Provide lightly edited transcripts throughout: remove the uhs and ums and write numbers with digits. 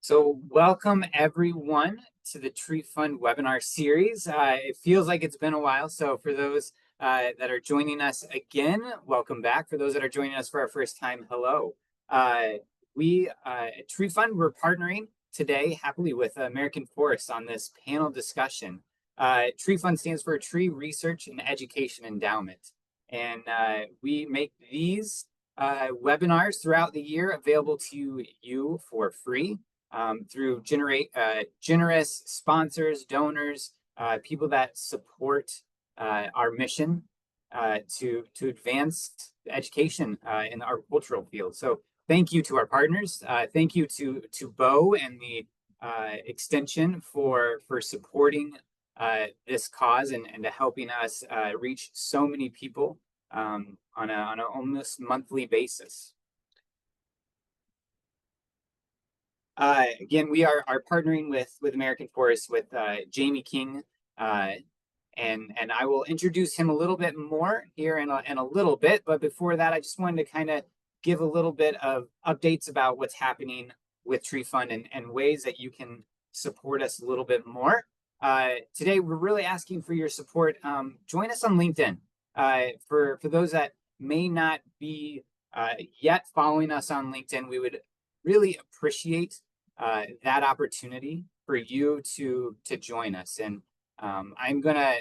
So welcome everyone to the Tree Fund webinar series. It feels like it's been a while. So for those that are joining us again, welcome back. For those that are joining us for our first time, hello. We at Tree Fund, we're partnering today happily with American Forest on this panel discussion. Tree Fund stands for Tree Research and Education Endowment. And we make these webinars throughout the year available to you for free. Through generous sponsors, donors, people that support our mission to advance education in the agricultural field. So thank you to our partners. Thank you to Bo and the extension for supporting this cause and to helping us reach so many people on an almost monthly basis. Again, we are partnering with American Forest with Jamie King, and I will introduce him a little bit more here in a little bit. But before that, I just wanted to kind of give a little bit of updates about what's happening with Tree Fund and ways that you can support us a little bit more. Today, we're really asking for your support. Join us on LinkedIn. For those that may not be yet following us on LinkedIn, we would really appreciate that opportunity for you to join us. And I'm gonna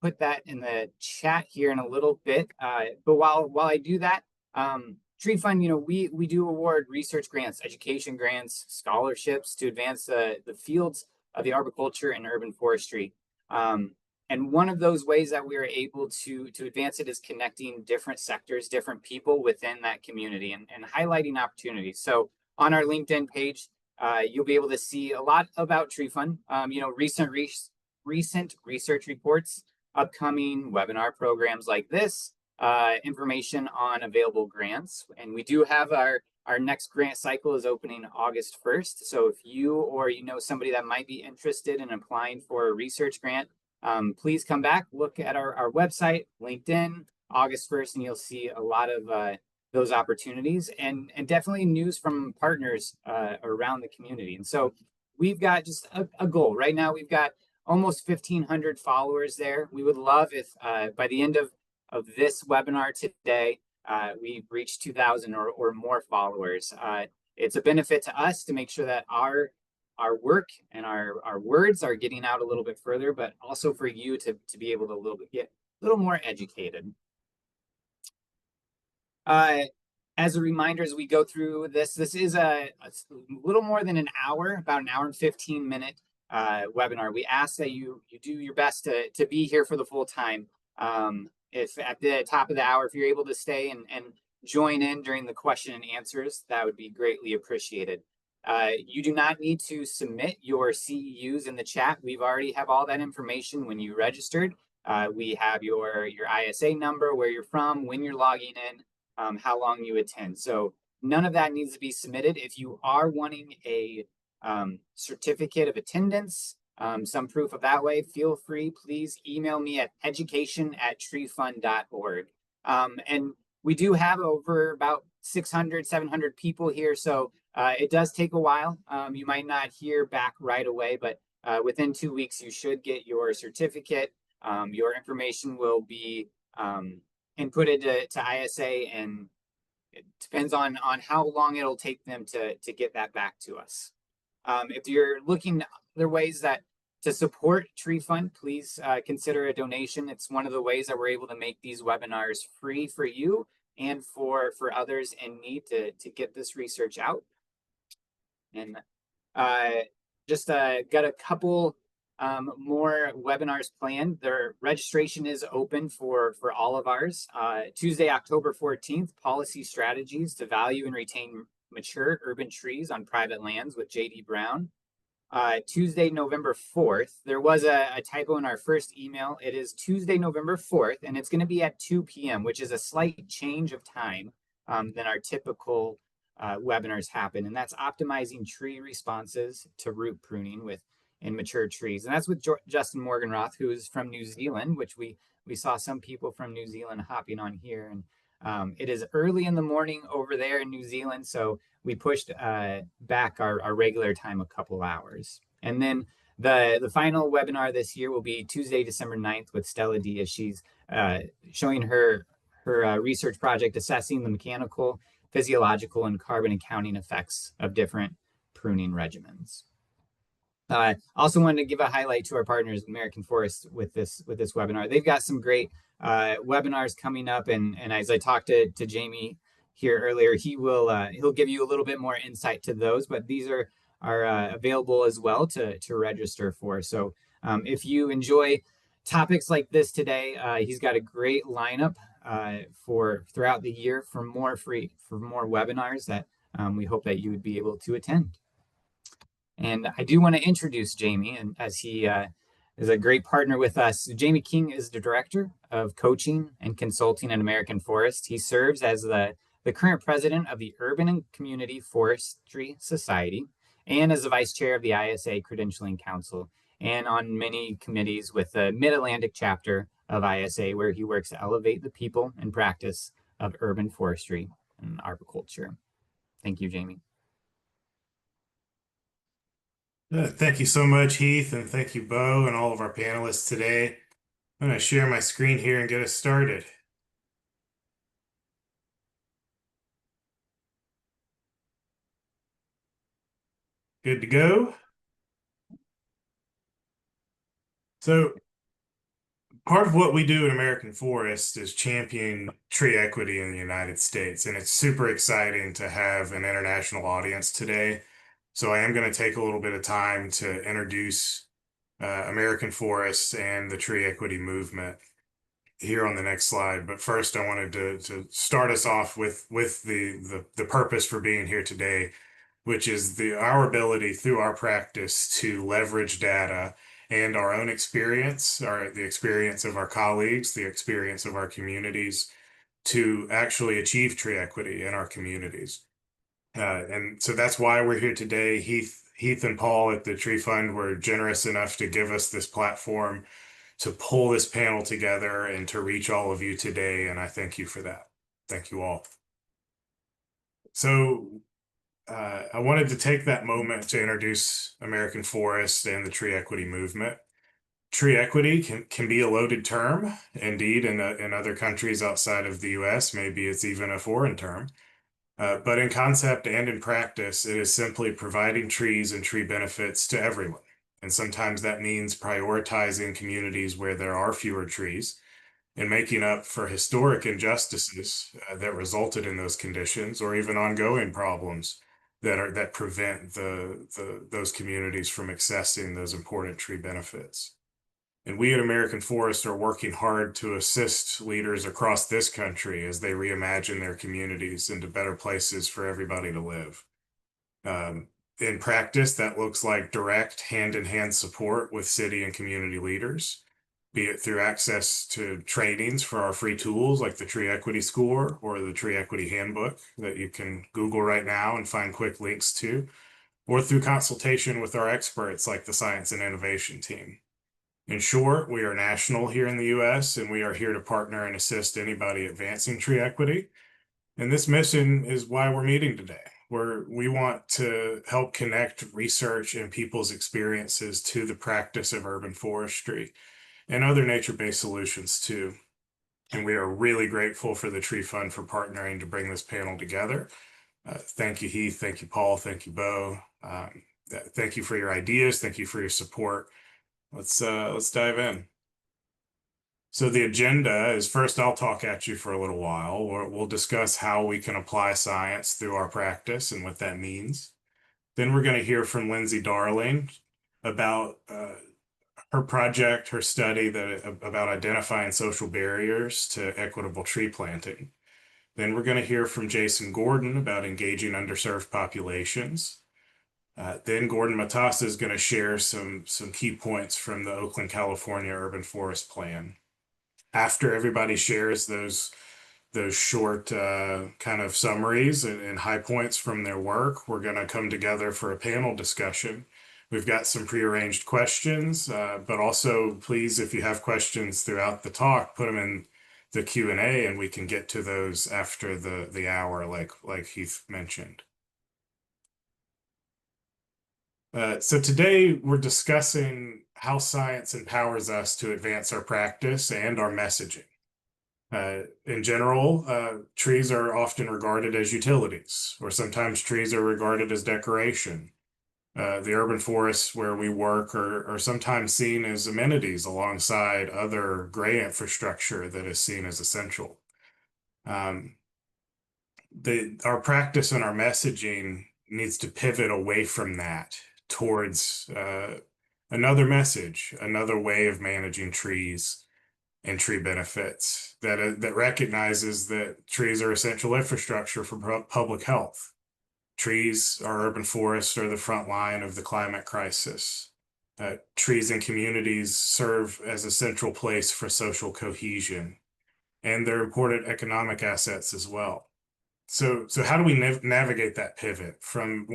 put that in the chat here in a little bit. But while I do that, Tree Fund, we do award research grants, education grants, scholarships to advance the fields of the arboriculture and urban forestry. And one of those ways that we are able to advance it is connecting different sectors, different people within that community and highlighting opportunities. So on our LinkedIn page, you'll be able to see a lot about Tree Fund, recent research reports, upcoming webinar programs like this, information on available grants. And we do have our next grant cycle is opening August 1st. So if you or somebody that might be interested in applying for a research grant, please come back, look at our website, LinkedIn, August 1st, and you'll see a lot of those opportunities and definitely news from partners around the community. And so we've got just a goal. Right now, we've got almost 1,500 followers there. We would love if by the end of this webinar today, we reach 2,000 or more followers. It's a benefit to us to make sure that our work and our words are getting out a little bit further, but also for you to be able to get a little more educated. As a reminder, as we go through this is a little more than an hour, about an hour and 15-minute webinar. We ask that you do your best to be here for the full time. If at the top of the hour, if you're able to stay and join in during the question and answers, that would be greatly appreciated. You do not need to submit your CEUs in the chat. We've already have all that information when you registered. We have your ISA number, where you're from, when you're logging in, how long you attend. So none of that needs to be submitted. If you are wanting a certificate of attendance, some proof of that way, feel free, please email me at education@treefund.org. And we do have over about 600, 700 people here. So it does take a while. You might not hear back right away, but within 2 weeks, you should get your certificate. Your information will be inputted to ISA, and it depends on how long it'll take them to get that back to us. If you're looking other ways to support Tree Fund, please consider a donation. It's one of the ways that we're able to make these webinars free for you and for others in need to get this research out. And just got a couple more webinars planned. Their registration is open for all of ours. Tuesday, October 14th, Policy Strategies to Value and Retain Mature Urban Trees on Private Lands with J.D. Brown. Tuesday, November 4th. There was a typo in our first email. It is Tuesday, November 4th, and it's going to be at 2 p.m., which is a slight change of time than our typical webinars happen. And that's optimizing tree responses to root pruning in mature trees. And that's with Justin Morganroth, who is from New Zealand, which we saw some people from New Zealand hopping on here. And It is early in the morning over there in New Zealand, so we pushed back our regular time a couple hours. And then the final webinar this year will be Tuesday, December 9th with Stella D as she's showing her research project assessing the mechanical, physiological, and carbon accounting effects of different pruning regimens. Also wanted to give a highlight to our partners, American Forest, with this webinar. They've got some great webinars coming up, and as I talked to Jamie here earlier, he'll give you a little bit more insight to those. But these are available as well to register for. So if you enjoy topics like this today, he's got a great lineup for throughout the year for more webinars that we hope that you would be able to attend. And I do want to introduce Jamie, and as he is a great partner with us. Jamie King is the Director of Coaching and Consulting at American Forest. He serves as the current president of the Urban and Community Forestry Society and as the vice chair of the ISA Credentialing Council and on many committees with the Mid-Atlantic chapter of ISA, where he works to elevate the people and practice of urban forestry and arboriculture. Thank you, Jamie. Thank you so much, Heath, and thank you, Bo, and all of our panelists today. I'm going to share my screen here and get us started. Good to go? So, part of what we do at American Forest is champion tree equity in the United States, and it's super exciting to have an international audience today. So I am going to take a little bit of time to introduce American Forest and the tree equity movement here on the next slide. But first, I wanted to start us off with the purpose for being here today, which is our ability through our practice to leverage data and our own experience, the experience of our colleagues, the experience of our communities to actually achieve tree equity in our communities. And so that's why we're here today. Heath and Paul at the Tree Fund were generous enough to give us this platform to pull this panel together and to reach all of you today. And I thank you for that. Thank you all. So I wanted to take that moment to introduce American Forest and the tree equity movement. Tree equity can be a loaded term. Indeed, in other countries outside of the US, maybe it's even a foreign term. But in concept and in practice, it is simply providing trees and tree benefits to everyone. And sometimes that means prioritizing communities where there are fewer trees and making up for historic injustices that resulted in those conditions, or even ongoing problems that prevent those communities from accessing those important tree benefits. And we at American Forest are working hard to assist leaders across this country as they reimagine their communities into better places for everybody to live. In practice, that looks like direct hand-in-hand support with city and community leaders, be it through access to trainings for our free tools like the Tree Equity Score or the Tree Equity Handbook that you can Google right now and find quick links to, or through consultation with our experts like the Science and Innovation team. In short, we are national here in the US, and we are here to partner and assist anybody advancing tree equity. And this mission is why we're meeting today, where we want to help connect research and people's experiences to the practice of urban forestry and other nature-based solutions too. And we are really grateful for the Tree Fund for partnering to bring this panel together. Thank you, Heath. Thank you, Paul. Thank you, Bo. Thank you for your ideas. Thank you for your support. Let's dive in. So the agenda is first I'll talk at you for a little while. We'll discuss how we can apply science through our practice and what that means. Then we're going to hear from Lindsay Darling about her project, her study about identifying social barriers to equitable tree planting. Then we're going to hear from Jason Gordon about engaging underserved populations. Then Gordon Matassa is going to share some key points from the Oakland, California Urban Forest Plan. After everybody shares those short kind of summaries and high points from their work, we're going to come together for a panel discussion. We've got some prearranged questions, but also please, if you have questions throughout the talk, put them the Q&A, and we can get to those after the hour, like Heath mentioned. So today we're discussing how science empowers us to advance our practice and our messaging. In general, trees are often regarded as utilities, or sometimes trees are regarded as decoration. The urban forests where we work are sometimes seen as amenities alongside other gray infrastructure that is seen as essential. Our practice and our messaging needs to pivot away from that towards another message, another way of managing trees and tree benefits that recognizes that trees are essential infrastructure for public health. Trees, our urban forests, are the front line of the climate crisis. Trees and communities serve as a central place for social cohesion, and they're important economic assets as well. So how do we navigate that pivot from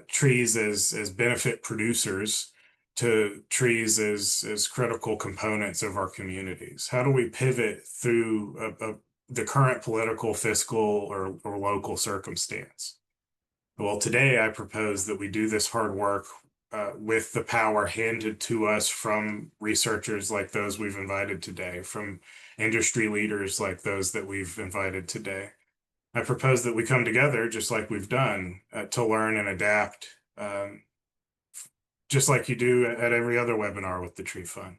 trees as benefit producers to trees as critical components of our communities? How do we pivot through the current political, fiscal, or local circumstance? Well, today I propose that we do this hard work with the power handed to us from researchers like those we've invited today, from industry leaders like those that we've invited today. I propose that we come together, just like we've done, to learn and adapt, just like you do at every other webinar with the Tree Fund.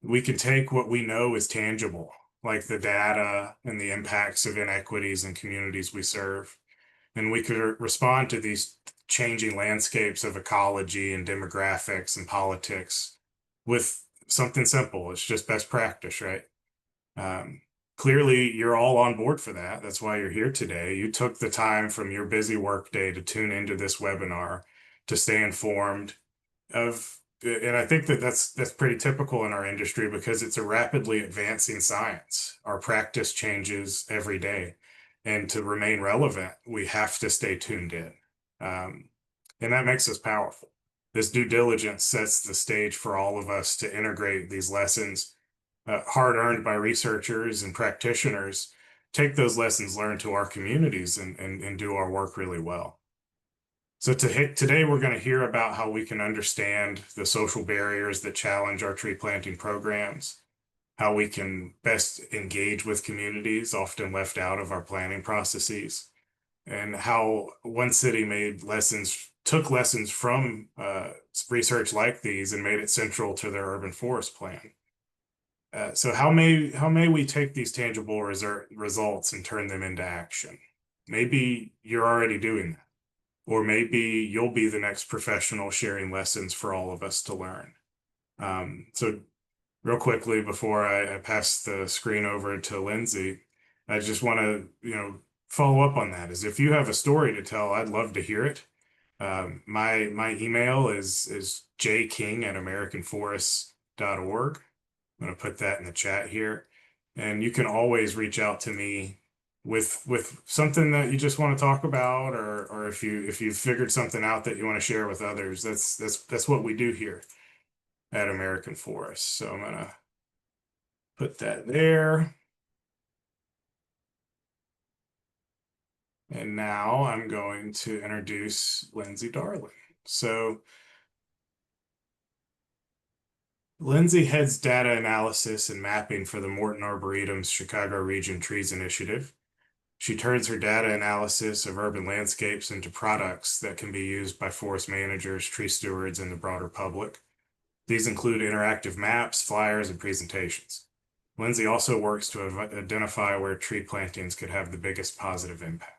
We can take what we know is tangible, like the data and the impacts of inequities in communities we serve, and we could respond to these changing landscapes of ecology and demographics and politics with something simple. It's just best practice, right? Clearly, you're all on board for that. That's why you're here today. You took the time from your busy workday to tune into this webinar to stay informed of, and I think that's pretty typical in our industry because it's a rapidly advancing science. Our practice changes every day, and to remain relevant, we have to stay tuned in, and that makes us powerful. This due diligence sets the stage for all of us to integrate these lessons hard-earned by researchers and practitioners, take those lessons learned to our communities and do our work really well. So today we're going to hear about how we can understand the social barriers that challenge our tree planting programs, how we can best engage with communities often left out of our planning processes, and how one city took lessons from research like these and made it central to their urban forest plan. So how may we take these tangible results and turn them into action? Maybe you're already doing that, or maybe you'll be the next professional sharing lessons for all of us to learn. So real quickly before I pass the screen over to Lindsay, I just want to follow up on that. Is if you have a story to tell, I'd love to hear it. My email is jking@americanforests.org. I'm going to put that in the chat here. And you can always reach out to me with something that you just want to talk about, or if you've figured something out that you want to share with others. That's what we do here at American Forest. So I'm going to put that there. And now I'm going to introduce Lindsay Darling. So Lindsay heads data analysis and mapping for the Morton Arboretum's Chicago Region Trees Initiative. She turns her data analysis of urban landscapes into products that can be used by forest managers, tree stewards, and the broader public. These include interactive maps, flyers, and presentations. Lindsay also works to identify where tree plantings could have the biggest positive impact.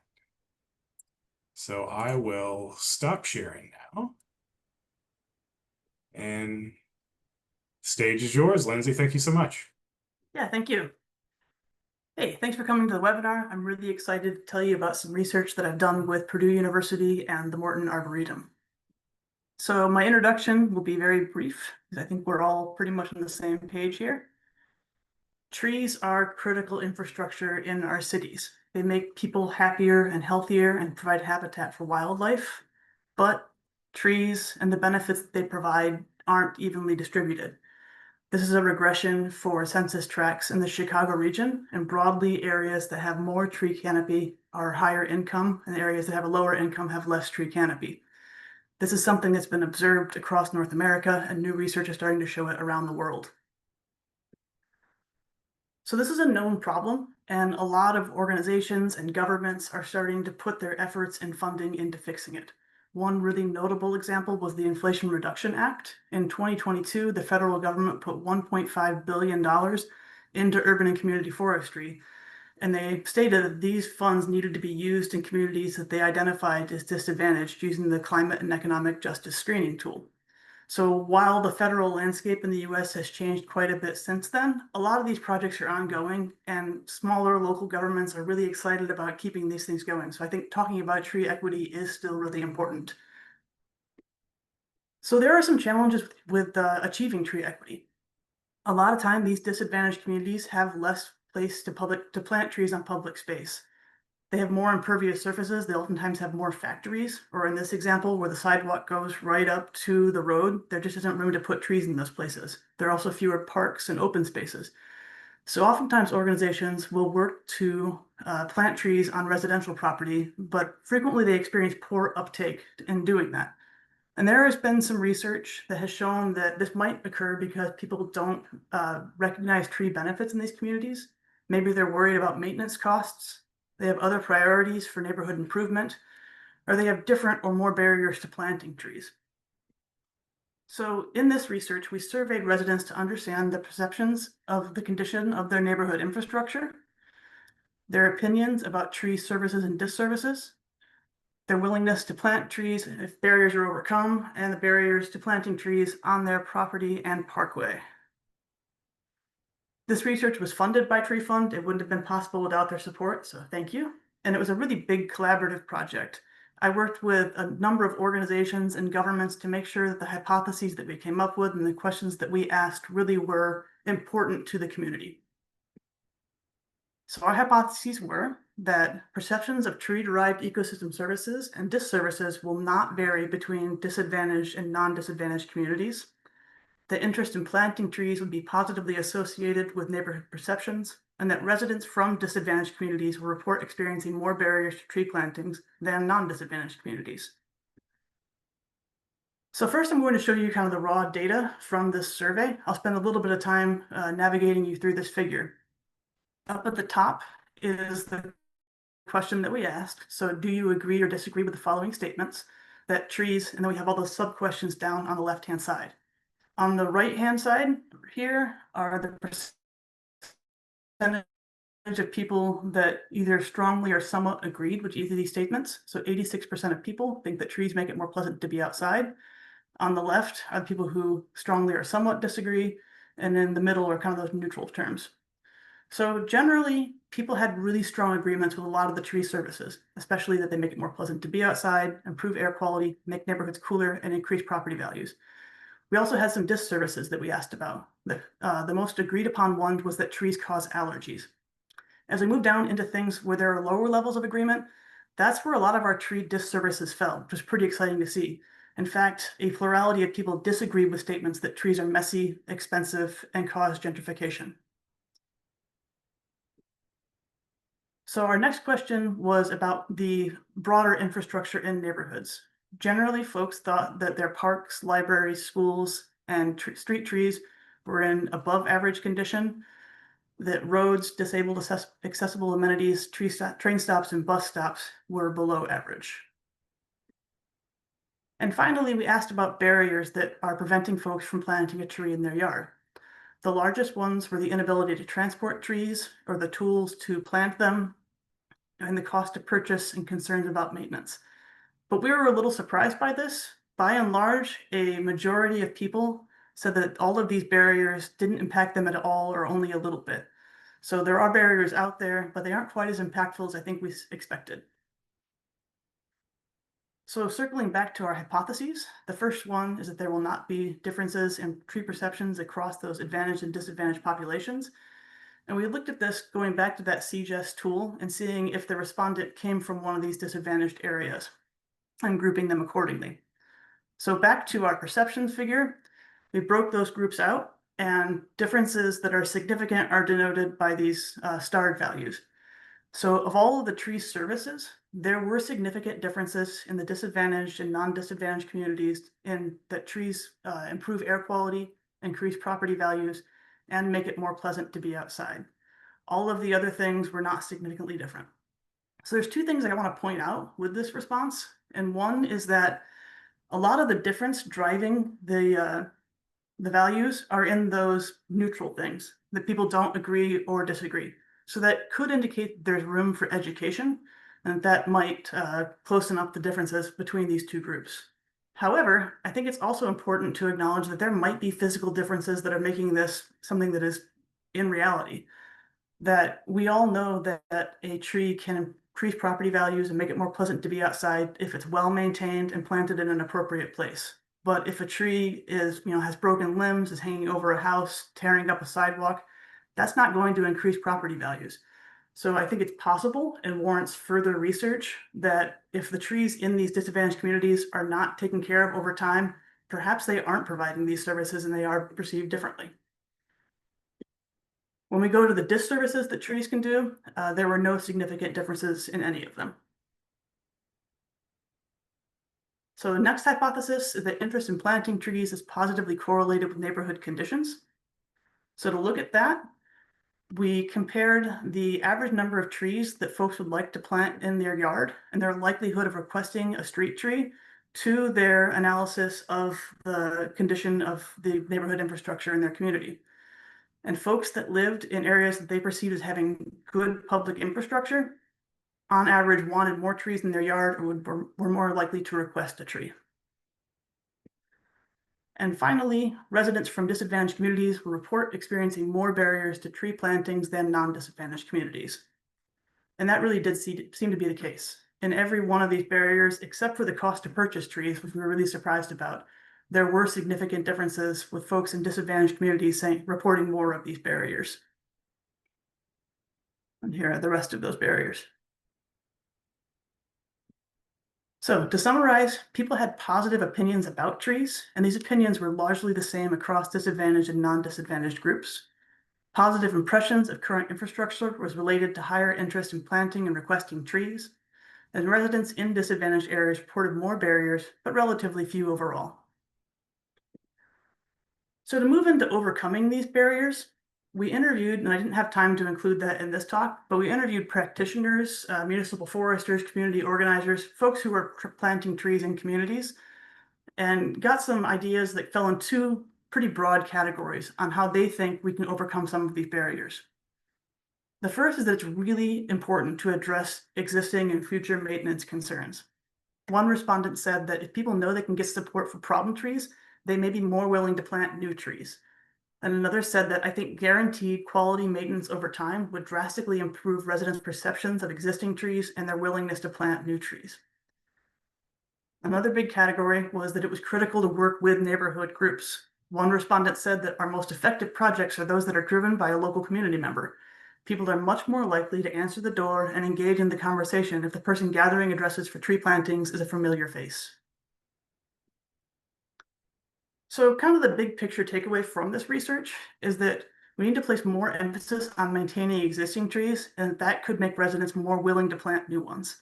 So I will stop sharing now. And stage is yours, Lindsay. Thank you so much. Yeah, thank you. Hey, thanks for coming to the webinar. I'm really excited to tell you about some research that I've done with Purdue University and the Morton Arboretum. So my introduction will be very brief, because I think we're all pretty much on the same page here. Trees are critical infrastructure in our cities. They make people happier and healthier and provide habitat for wildlife, but trees and the benefits they provide aren't evenly distributed. This is a regression for census tracts in the Chicago region, and broadly areas that have more tree canopy are higher income, and areas that have a lower income have less tree canopy. This is something that's been observed across North America, and new research is starting to show it around the world. So this is a known problem, and a lot of organizations and governments are starting to put their efforts and funding into fixing it. One really notable example was the Inflation Reduction Act. In 2022, the federal government put $1.5 billion into urban and community forestry, and they stated that these funds needed to be used in communities that they identified as disadvantaged using the Climate and Economic Justice Screening tool. So while the federal landscape in the US has changed quite a bit since then, a lot of these projects are ongoing, and smaller local governments are really excited about keeping these things going. So I think talking about tree equity is still really important. So there are some challenges with achieving tree equity. A lot of time, these disadvantaged communities have less place to plant trees on public space. They have more impervious surfaces. They oftentimes have more factories, or in this example, where the sidewalk goes right up to the road, there just isn't room to put trees in those places. There are also fewer parks and open spaces. So oftentimes organizations will work to plant trees on residential property, but frequently they experience poor uptake in doing that. And there has been some research that has shown that this might occur because people don't recognize tree benefits in these communities. Maybe they're worried about maintenance costs. They have other priorities for neighborhood improvement, or they have different or more barriers to planting trees. So in this research, we surveyed residents to understand the perceptions of the condition of their neighborhood infrastructure, their opinions about tree services and disservices, their willingness to plant trees if barriers are overcome, and the barriers to planting trees on their property and parkway. This research was funded by Tree Fund. It wouldn't have been possible without their support, so thank you. And it was a really big collaborative project. I worked with a number of organizations and governments to make sure that the hypotheses that we came up with and the questions that we asked really were important to the community. So our hypotheses were that perceptions of tree-derived ecosystem services and disservices will not vary between disadvantaged and non-disadvantaged communities. The interest in planting trees would be positively associated with neighborhood perceptions, and that residents from disadvantaged communities will report experiencing more barriers to tree plantings than non-disadvantaged communities. So first, I'm going to show you kind of the raw data from this survey. I'll spend a little bit of time navigating you through this figure. Up at the top is the question that we asked. So do you agree or disagree with the following statements? That trees, and then we have all those sub-questions down on the left-hand side. On the right-hand side here are the percentage of people that either strongly or somewhat agreed with either of these statements. So 86% of people think that trees make it more pleasant to be outside. On the left are the people who strongly or somewhat disagree, and in the middle are kind of those neutral terms. So generally, people had really strong agreements with a lot of the tree services, especially that they make it more pleasant to be outside, improve air quality, make neighborhoods cooler, and increase property values. We also had some disservices that we asked about. The most agreed upon one was that trees cause allergies. As we move down into things where there are lower levels of agreement, that's where a lot of our tree disservices fell, which was pretty exciting to see. In fact, a plurality of people disagreed with statements that trees are messy, expensive, and cause gentrification. So our next question was about the broader infrastructure in neighborhoods. Generally, folks thought that their parks, libraries, schools, and street trees were in above average condition, that roads, disabled accessible amenities, train stops, and bus stops were below average. And finally, we asked about barriers that are preventing folks from planting a tree in their yard. The largest ones were the inability to transport trees or the tools to plant them, and the cost to purchase and concerns about maintenance. But we were a little surprised by this. By and large, a majority of people said that all of these barriers didn't impact them at all or only a little bit. So there are barriers out there, but they aren't quite as impactful as I think we expected. So circling back to our hypotheses, the first one is that there will not be differences in tree perceptions across those advantaged and disadvantaged populations. And we looked at this going back to that CGES tool and seeing if the respondent came from one of these disadvantaged areas and grouping them accordingly. So back to our perceptions figure, we broke those groups out. and differences that are significant are denoted by these starred values. So of all of the tree services, there were significant differences in the disadvantaged and non-disadvantaged communities in that trees improve air quality, increase property values, and make it more pleasant to be outside. All of the other things were not significantly different. So there's two things I want to point out with this response. And one is that a lot of the difference driving the values are in those neutral things that people don't agree or disagree. So that could indicate there's room for education, and that might closen up the differences between these two groups. However, I think it's also important to acknowledge that there might be physical differences that are making this something that is in reality. That we all know that a tree can increase property values and make it more pleasant to be outside if it's well maintained and planted in an appropriate place. But if a tree is, has broken limbs, is hanging over a house, tearing up a sidewalk, that's not going to increase property values. So I think it's possible and warrants further research that if the trees in these disadvantaged communities are not taken care of over time, perhaps they aren't providing these services and they are perceived differently. When we go to the disservices that trees can do, there were no significant differences in any of them. So the next hypothesis is that interest in planting trees is positively correlated with neighborhood conditions. So to look at that, we compared the average number of trees that folks would like to plant in their yard and their likelihood of requesting a street tree to their analysis of the condition of the neighborhood infrastructure in their community. And folks that lived in areas that they perceived as having good public infrastructure, on average, wanted more trees in their yard or were more likely to request a tree. And finally, residents from disadvantaged communities will report experiencing more barriers to tree plantings than non-disadvantaged communities. And that really did seem to be the case. In every one of these barriers, except for the cost to purchase trees, which we were really surprised about, there were significant differences with folks in disadvantaged communities reporting more of these barriers. And here are the rest of those barriers. So to summarize, people had positive opinions about trees, and these opinions were largely the same across disadvantaged and non-disadvantaged groups. Positive impressions of current infrastructure was related to higher interest in planting and requesting trees, and residents in disadvantaged areas reported more barriers, but relatively few overall. So to move into overcoming these barriers, we interviewed, and I didn't have time to include that in this talk, but we interviewed practitioners, municipal foresters, community organizers, folks who were planting trees in communities, and got some ideas that fell in two pretty broad categories on how they think we can overcome some of these barriers. The first is that it's really important to address existing and future maintenance concerns. One respondent said that if people know they can get support for problem trees, they may be more willing to plant new trees. And another said that I think guaranteed quality maintenance over time would drastically improve residents' perceptions of existing trees and their willingness to plant new trees. Another big category was that it was critical to work with neighborhood groups. One respondent said that our most effective projects are those that are driven by a local community member. People are much more likely to answer the door and engage in the conversation if the person gathering addresses for tree plantings is a familiar face. So kind of the big picture takeaway from this research is that we need to place more emphasis on maintaining existing trees, and that could make residents more willing to plant new ones.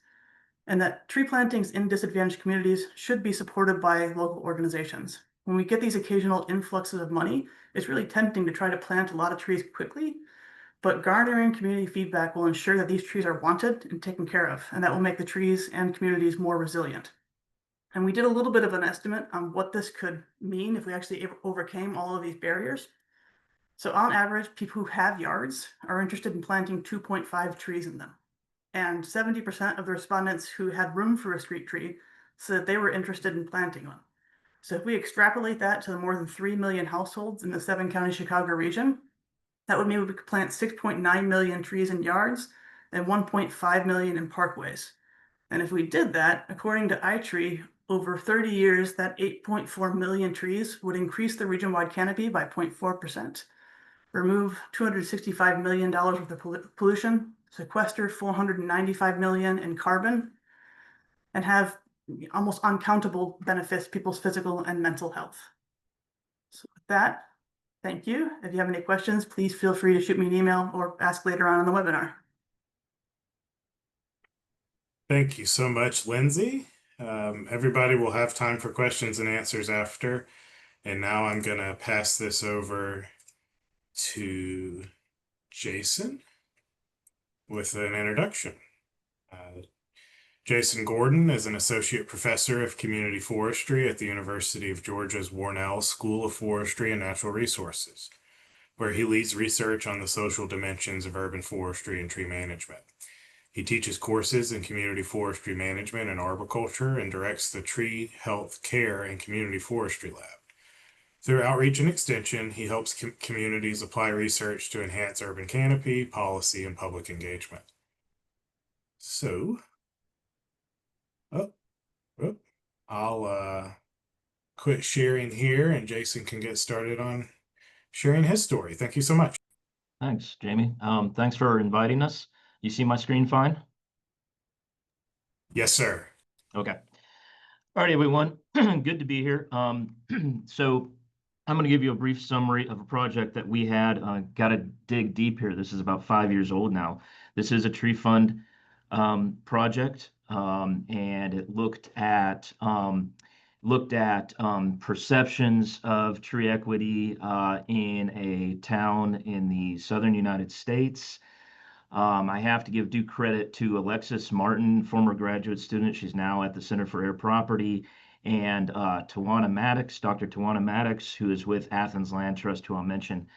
And that tree plantings in disadvantaged communities should be supported by local organizations. When we get these occasional influxes of money, it's really tempting to try to plant a lot of trees quickly, but garnering community feedback will ensure that these trees are wanted and taken care of, and that will make the trees and communities more resilient. And we did a little bit of an estimate on what this could mean if we actually overcame all of these barriers. So on average, people who have yards are interested in planting 2.5 trees in them. And 70% of the respondents who had room for a street tree said that they were interested in planting one. So if we extrapolate that to the more than 3 million households in the 7-county Chicago region, that would mean we could plant 6.9 million trees in yards and 1.5 million in parkways. And if we did that, according to iTree, over 30 years, that 8.4 million trees would increase the region-wide canopy by 0.4%, remove $265 million worth of pollution, sequester 495 million in carbon, and have almost uncountable benefits to people's physical and mental health. So with that, Thank you. If you have any questions, please feel free to shoot me an email or ask later on in the webinar. Thank you so much, Lindsay. Everybody will have time for questions and answers after. And now I'm going to pass this over to Jason with an introduction. Jason Gordon is an associate professor of community forestry at the University of Georgia's Warnell School of Forestry and Natural Resources, where he leads research on the social dimensions of urban forestry and tree management. He teaches courses in community forestry management and arboriculture and directs the Tree Health Care and Community Forestry Lab. Through outreach and extension, he helps communities apply research to enhance urban canopy, policy, and public engagement. So, I'll quit sharing here and Jason can get started on sharing his story. Thank you so much. Thanks, Jamie. Thanks for inviting us. You see my screen fine? Yes, sir. Okay. All right, everyone. Good to be here. So I'm going to give you a brief summary of a project that we had. Got to dig deep here. This is about 5 years old now. This is a tree fund project, and it looked at perceptions of tree equity in a town in the southern United States. I have to give due credit to Alexis Martin, former graduate student. She's now at the Center for Air Property, and Tawana Maddox, Dr. Tawana Maddox, who is with Athens Land Trust, who I'll mention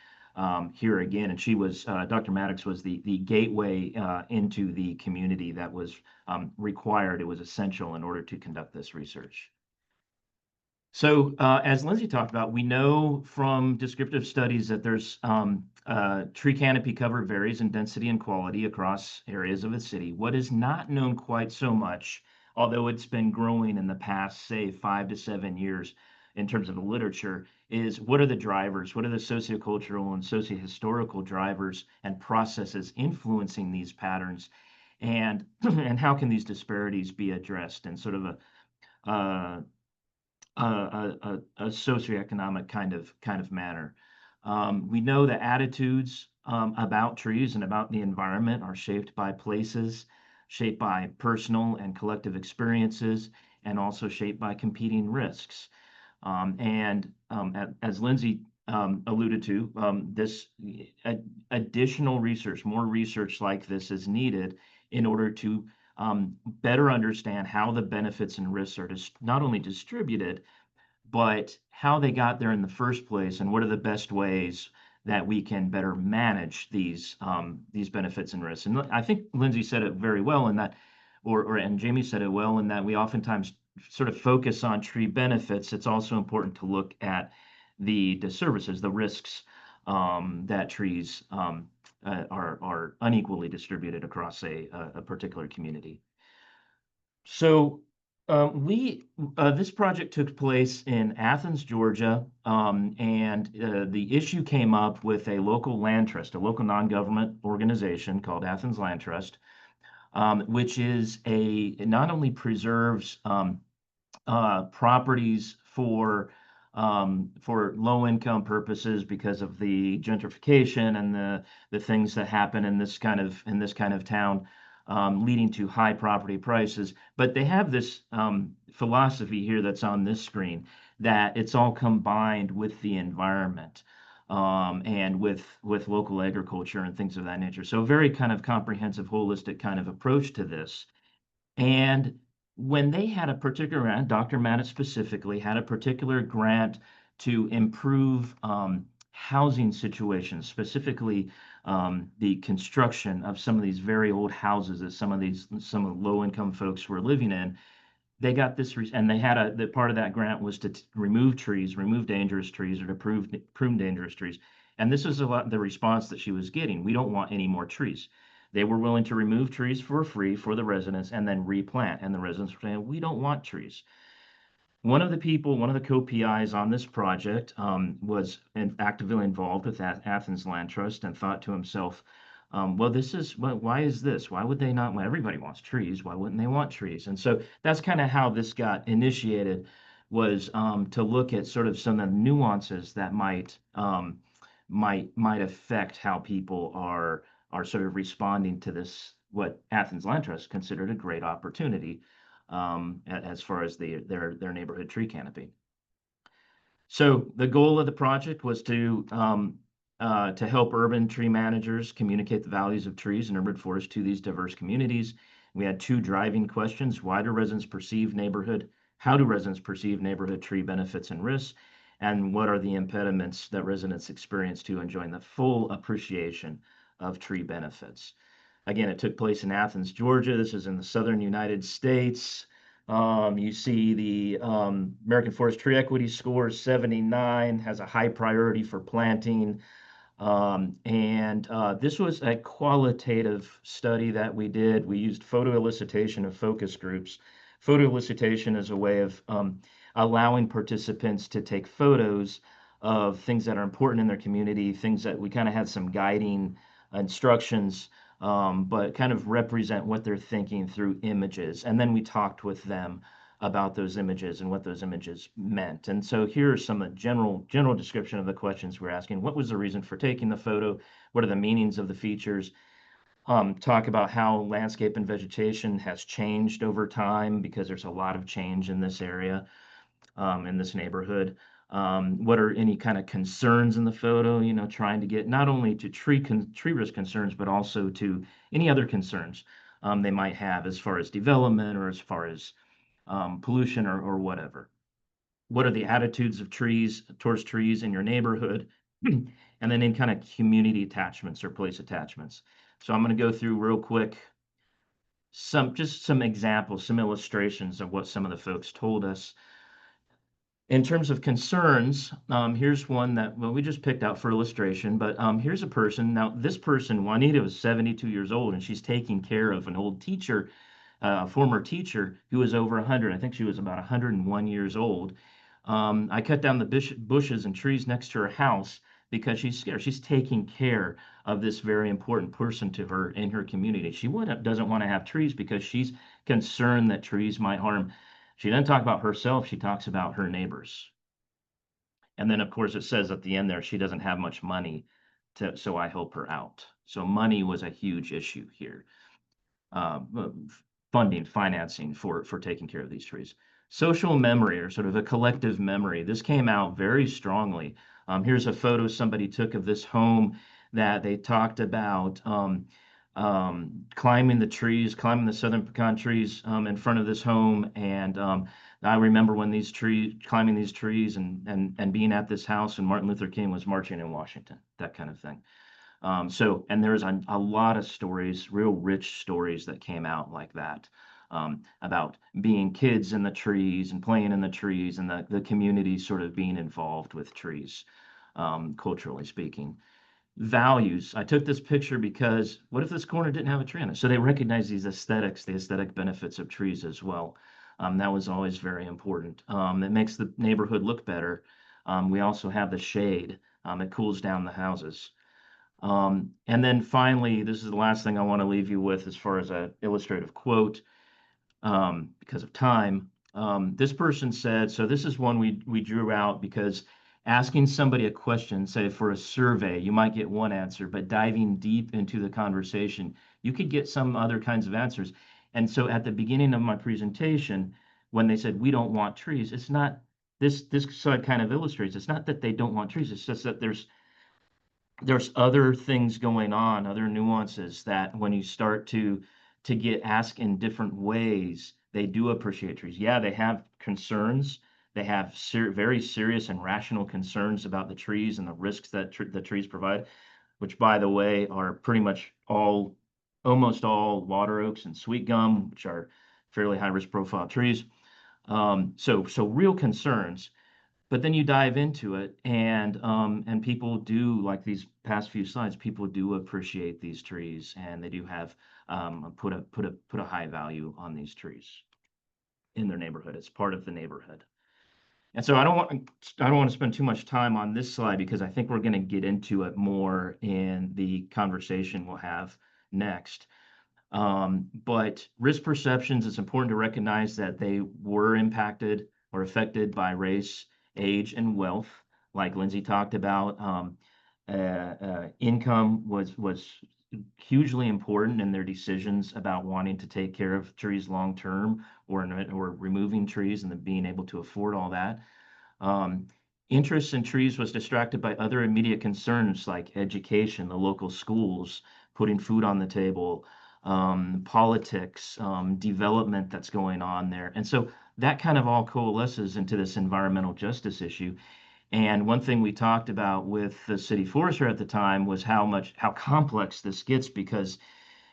here again. And she was, Dr. Maddox was the gateway into the community that was required. It was essential in order to conduct this research. So as Lindsay talked about, we know from descriptive studies that there's tree canopy cover varies in density and quality across areas of a city. What is not known quite so much, although it's been growing in the past, say, 5 to 7 years in terms of the literature, is what are the drivers? What are the sociocultural and sociohistorical drivers and processes influencing these patterns? And, and how can these disparities be addressed in sort of a socioeconomic kind of manner. We know that attitudes about trees and about the environment are shaped by places, shaped by personal and collective experiences, and also shaped by competing risks. As Lindsay alluded to, this additional research, more research like this is needed in order to better understand how the benefits and risks are not only distributed, but how they got there in the first place, and what are the best ways that we can better manage these benefits and risks. And I think Lindsay said it very well in that, and Jamie said it well in that we oftentimes sort of focus on tree benefits. It's also important to look at the disservices, the risks that trees are unequally distributed across a particular community. So this project took place in Athens, Georgia, and the issue came up with a local land trust, a local non-government organization called Athens Land Trust, which is not only preserves properties for low-income purposes because of the gentrification and the things that happen in this kind of town, leading to high property prices. But they have this philosophy here that's on this screen, that it's all combined with the environment and with local agriculture and things of that nature. So a very kind of comprehensive, holistic kind of approach to this. And when they had a particular grant, Dr. Maddox specifically had a particular grant to improve housing situations, specifically the construction of some of these very old houses that some of low-income folks were living in. They got this, and they had the part of that grant was to remove trees, remove dangerous trees, or to prune dangerous trees. And this is a lot the response that she was getting. We don't want any more trees. They were willing to remove trees for free for the residents and then replant. And the residents were saying, we don't want trees. One of the co-PIs on this project was actively involved with Athens Land Trust and thought to himself, well, why is this? Why would they not? Well, everybody wants trees. Why wouldn't they want trees? And so that's kind of how this got initiated, was to look at sort of some of the nuances that might might affect how people are sort of responding to this, what Athens Land Trust considered a great opportunity as far as their neighborhood tree canopy. So the goal of the project was to help urban tree managers communicate the values of trees and urban forests to these diverse communities. We had two driving questions: why do residents perceive neighborhood? How do residents perceive neighborhood tree benefits and risks? And what are the impediments that residents experience to enjoying the full appreciation of tree benefits? Again, it took place in Athens, Georgia. This is in the southern United States. You see the American Forest Tree Equity score is 79, has a high priority for planting. This was a qualitative study that we did. We used photo elicitation of focus groups. Photo elicitation is a way of allowing participants to take photos of things that are important in their community, things that we kind of had some guiding instructions, but kind of represent what they're thinking through images. And then we talked with them about those images and what those images meant. And so here are some general description of the questions we're asking. What was the reason for taking the photo? What are the meanings of the features? Talk about how landscape and vegetation has changed over time, because there's a lot of change in this area, in this neighborhood. What are any kind of concerns in the photo, trying to get not only to tree risk concerns, but also to any other concerns they might have as far as development or as far as pollution or whatever. What are the attitudes of trees towards trees in your neighborhood? And then in kind of community attachments or place attachments. So I'm going to go through real quick some examples, some illustrations of what some of the folks told us. In terms of concerns, here's one that, well, we just picked out for illustration, but here's a person. Now, this person, Juanita, was 72 years old, and she's taking care of an old teacher, former teacher, who was over 100. I think she was about 101 years old. I cut down the bushes and trees next to her house because she's scared. She's taking care of this very important person to her in her community. She doesn't want to have trees because she's concerned that trees might harm. She doesn't talk about herself, she talks about her neighbors. And then, of course, it says at the end there, she doesn't have much money, so I help her out. So money was a huge issue here. Financing for taking care of these trees. Social memory, or sort of a collective memory. This came out very strongly. Here's a photo somebody took of this home that they talked about climbing the southern pecan trees in front of this home. And I remember when climbing these trees and being at this house, and Martin Luther King was marching in Washington, that kind of thing. And there's a lot of stories, real rich stories that came out like that, about being kids in the trees and playing in the trees, and the community sort of being involved with trees, culturally speaking. Values. I took this picture because what if this corner didn't have a tree on it? So they recognize these aesthetics, the aesthetic benefits of trees as well. That was always very important. It makes the neighborhood look better. We also have the shade. It cools down the houses. And then finally, this is the last thing I want to leave you with as far as an illustrative quote, because of time. This person said, so this is one we drew out because asking somebody a question, say for a survey, you might get one answer, but diving deep into the conversation, you could get some other kinds of answers. And so at the beginning of my presentation, when they said, we don't want trees, it's not, this slide kind of illustrates, it's not that they don't want trees, it's just that there's other things going on, other nuances that when you start to get asked in different ways, they do appreciate trees. Yeah, they have concerns. They have very serious and rational concerns about the trees and the risks that the trees provide, which, by the way, are pretty much almost all water oaks and sweet gum, which are fairly high risk profile trees. So real concerns. But then you dive into it, and people do, like these past few slides, people do appreciate these trees, and they do have put a high value on these trees in their neighborhood. It's part of the neighborhood. And so I don't want to spend too much time on this slide because I think we're going to get into it more in the conversation we'll have next. But risk perceptions, it's important to recognize that they were impacted or affected by race, age, and wealth, like Lindsay talked about. income was hugely important in their decisions about wanting to take care of trees long term, or removing trees and then being able to afford all that. Interest in trees was distracted by other immediate concerns like education, the local schools, putting food on the table, politics, development that's going on there. And so that kind of all coalesces into this environmental justice issue. And one thing we talked about with the city forester at the time was how complex this gets, because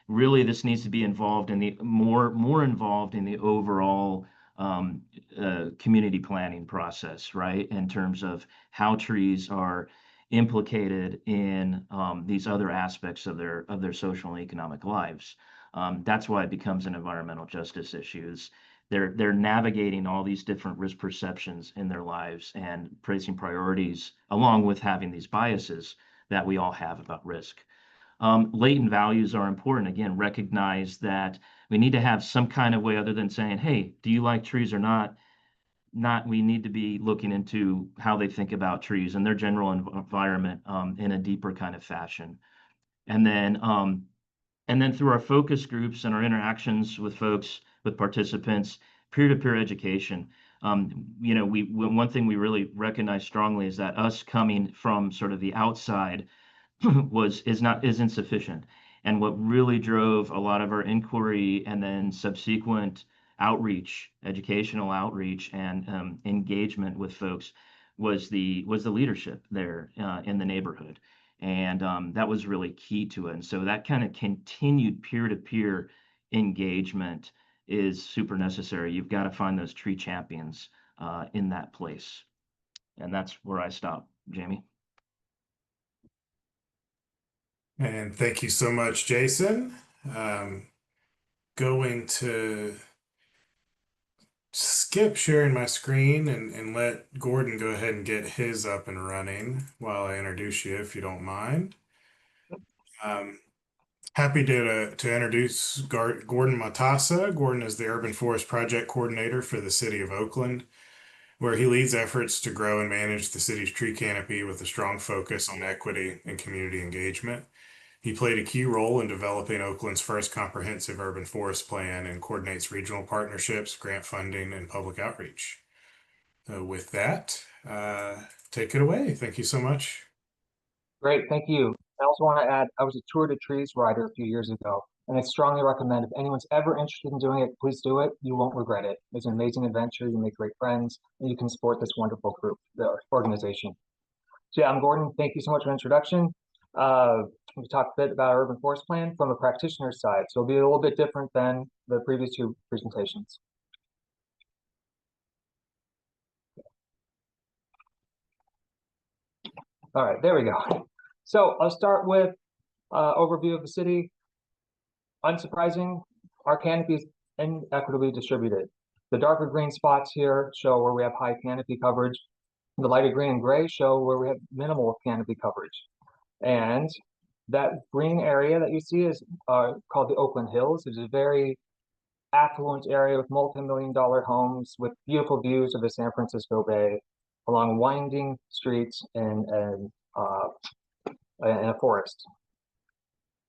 really this needs to be involved in the more involved in the overall community planning process, right? In terms of how trees are implicated in these other aspects of their social and economic lives. That's why it becomes an environmental justice issue. They're navigating all these different risk perceptions in their lives and placing priorities, along with having these biases that we all have about risk. Latent values are important. Again, recognize that we need to have some kind of way, other than saying, hey, do you like trees or not? We need to be looking into how they think about trees and their general environment in a deeper kind of fashion. And then through our focus groups and our interactions with folks, with participants, peer-to-peer education. One thing we really recognize strongly is that us coming from sort of the outside is insufficient. And what really drove a lot of our inquiry and then subsequent outreach, educational outreach, and engagement with folks was the leadership there in the neighborhood. And that was really key to it. And so that kind of continued peer-to-peer engagement is super necessary. You've got to find those tree champions in that place. And that's where I stop, Jamie. And thank you so much, Jason. Going to skip sharing my screen and let Gordon go ahead and get his up and running while I introduce you, if you don't mind. Happy to introduce Gordon Matassa. Gordon is the Urban Forest Project Coordinator for the City of Oakland, where he leads efforts to grow and manage the city's tree canopy with a strong focus on equity and community engagement. He played a key role in developing Oakland's first comprehensive urban forest plan and coordinates regional partnerships, grant funding, and public outreach. With that, take it away. Thank you so much. Great, thank you. I also want to add, I was a Tour de Trees rider a few years ago, and I strongly recommend if anyone's ever interested in doing it, please do it. You won't regret it. It's an amazing adventure. You make great friends, and you can support this wonderful group, the organization. So yeah, I'm Gordon. Thank you so much for the introduction. We talked a bit about our urban forest plan from a practitioner's side, so it'll be a little bit different than the previous two presentations. All right, there we go. So I'll start with overview of the city. Unsurprising, our canopy is inequitably distributed. The darker green spots here show where we have high canopy coverage. The lighter green and gray show where we have minimal canopy coverage. And that green area that you see is called the Oakland Hills. It's a very affluent area with multi-million-dollar homes with beautiful views of the San Francisco Bay along winding streets and a forest.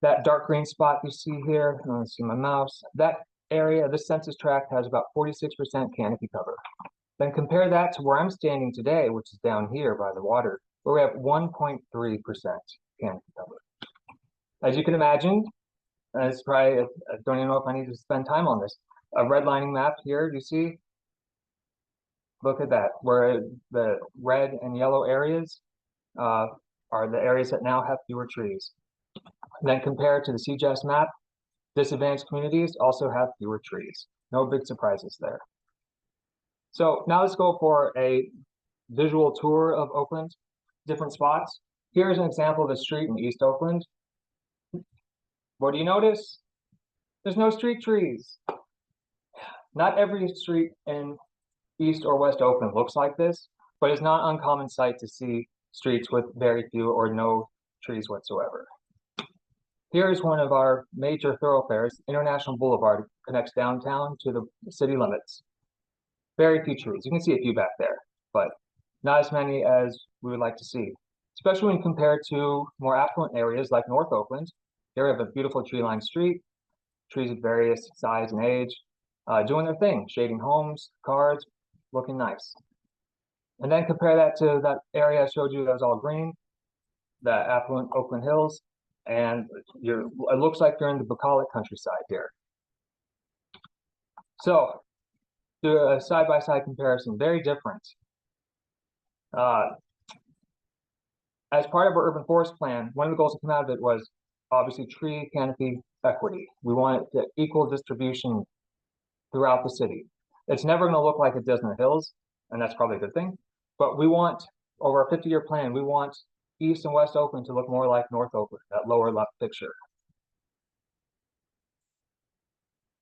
That dark green spot you see here, I don't see my mouse, that area, this census tract has about 46% canopy cover. Then compare that to where I'm standing today, which is down here by the water, where we have 1.3% canopy cover. As you can imagine, it's probably, I don't even know if I need to spend time on this. A redlining map here, you see? Look at that, where the red and yellow areas are the areas that now have fewer trees. Then compared to the CGS map, disadvantaged communities also have fewer trees. No big surprises there. So now let's go for a visual tour of Oakland, different spots. Here's an example of a street in East Oakland. What do you notice? There's no street trees. Not every street in East or West Oakland looks like this, but it's not an uncommon sight to see streets with very few or no trees whatsoever. Here's one of our major thoroughfares, International Boulevard, connects downtown to the city limits. Very few trees. You can see a few back there, but not as many as we would like to see. especially when compared to more affluent areas like North Oakland. Here we have a beautiful tree-lined street, trees of various size and age, doing their thing, shading homes, cars, looking nice. And then compare that to that area I showed you that was all green, the affluent Oakland Hills, and it looks like you're in the bucolic countryside here. So, do a side-by-side comparison, very different. As part of our urban forest plan, one of the goals that came out of it was obviously tree canopy equity. We want the equal distribution throughout the city. It's never going to look like it does in the hills, and that's probably a good thing. But we want, over a 50-year plan, we want East and West Oakland to look more like North Oakland, that lower left picture.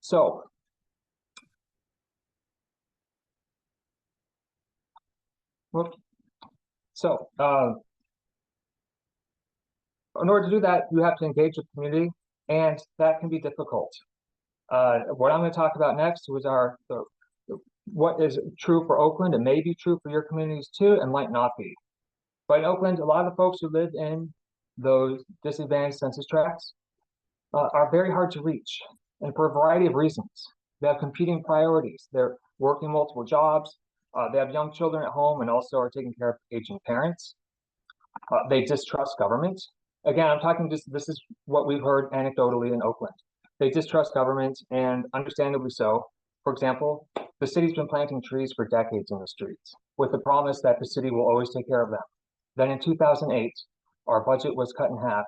So, in order to do that, you have to engage with the community, and that can be difficult. What I'm going to talk about next was what is true for Oakland. It may be true for your communities too, and might not be. But in Oakland, a lot of the folks who live in those disadvantaged census tracts are very hard to reach, and for a variety of reasons. They have competing priorities. They're working multiple jobs. They have young children at home and also are taking care of aging parents. They distrust government. Again, I'm talking this is what we've heard anecdotally in Oakland. They distrust government, and understandably so. For example, the city's been planting trees for decades in the streets with the promise that the city will always take care of them. Then in 2008, our budget was cut in half,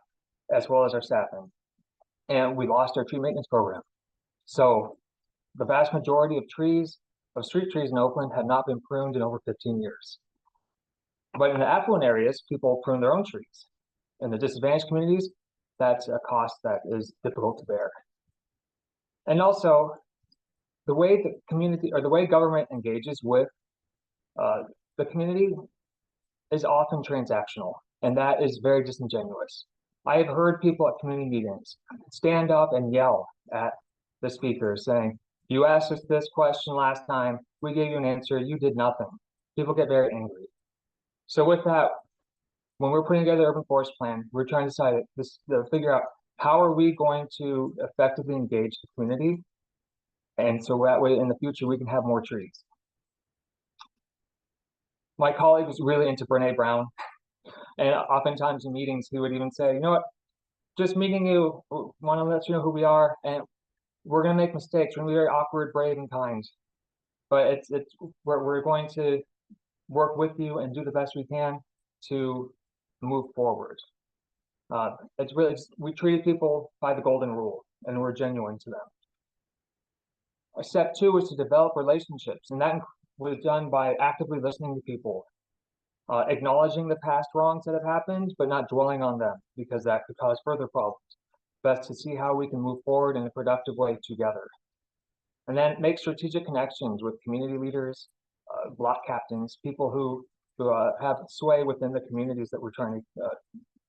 as well as our staffing, and we lost our tree maintenance program. So the vast majority of street trees in Oakland have not been pruned in over 15 years. But in the affluent areas, people prune their own trees. In the disadvantaged communities, that's a cost that is difficult to bear. And also, the way the community or the way government engages with the community is often transactional, and that is very disingenuous. I have heard people at community meetings stand up and yell at the speaker saying, "You asked us this question last time, we gave you an answer, you did nothing." People get very angry. So with that, when we're putting together the urban forest plan, we're trying to figure out how are we going to effectively engage the community, and so that way in the future we can have more trees. My colleague was really into Brene Brown, and oftentimes in meetings he would even say, "You know what, just meeting you, want to let you know who we are, and we're going to make mistakes, we're going to be very awkward, brave, and kind, but we're going to work with you and do the best we can to move forward." It's really we treated people by the golden rule, and we're genuine to them. Step 2 is to develop relationships, and that was done by actively listening to people, acknowledging the past wrongs that have happened, but not dwelling on them because that could cause further problems. Best to see how we can move forward in a productive way together. And then make strategic connections with community leaders, block captains, people who have sway within the communities that we're trying to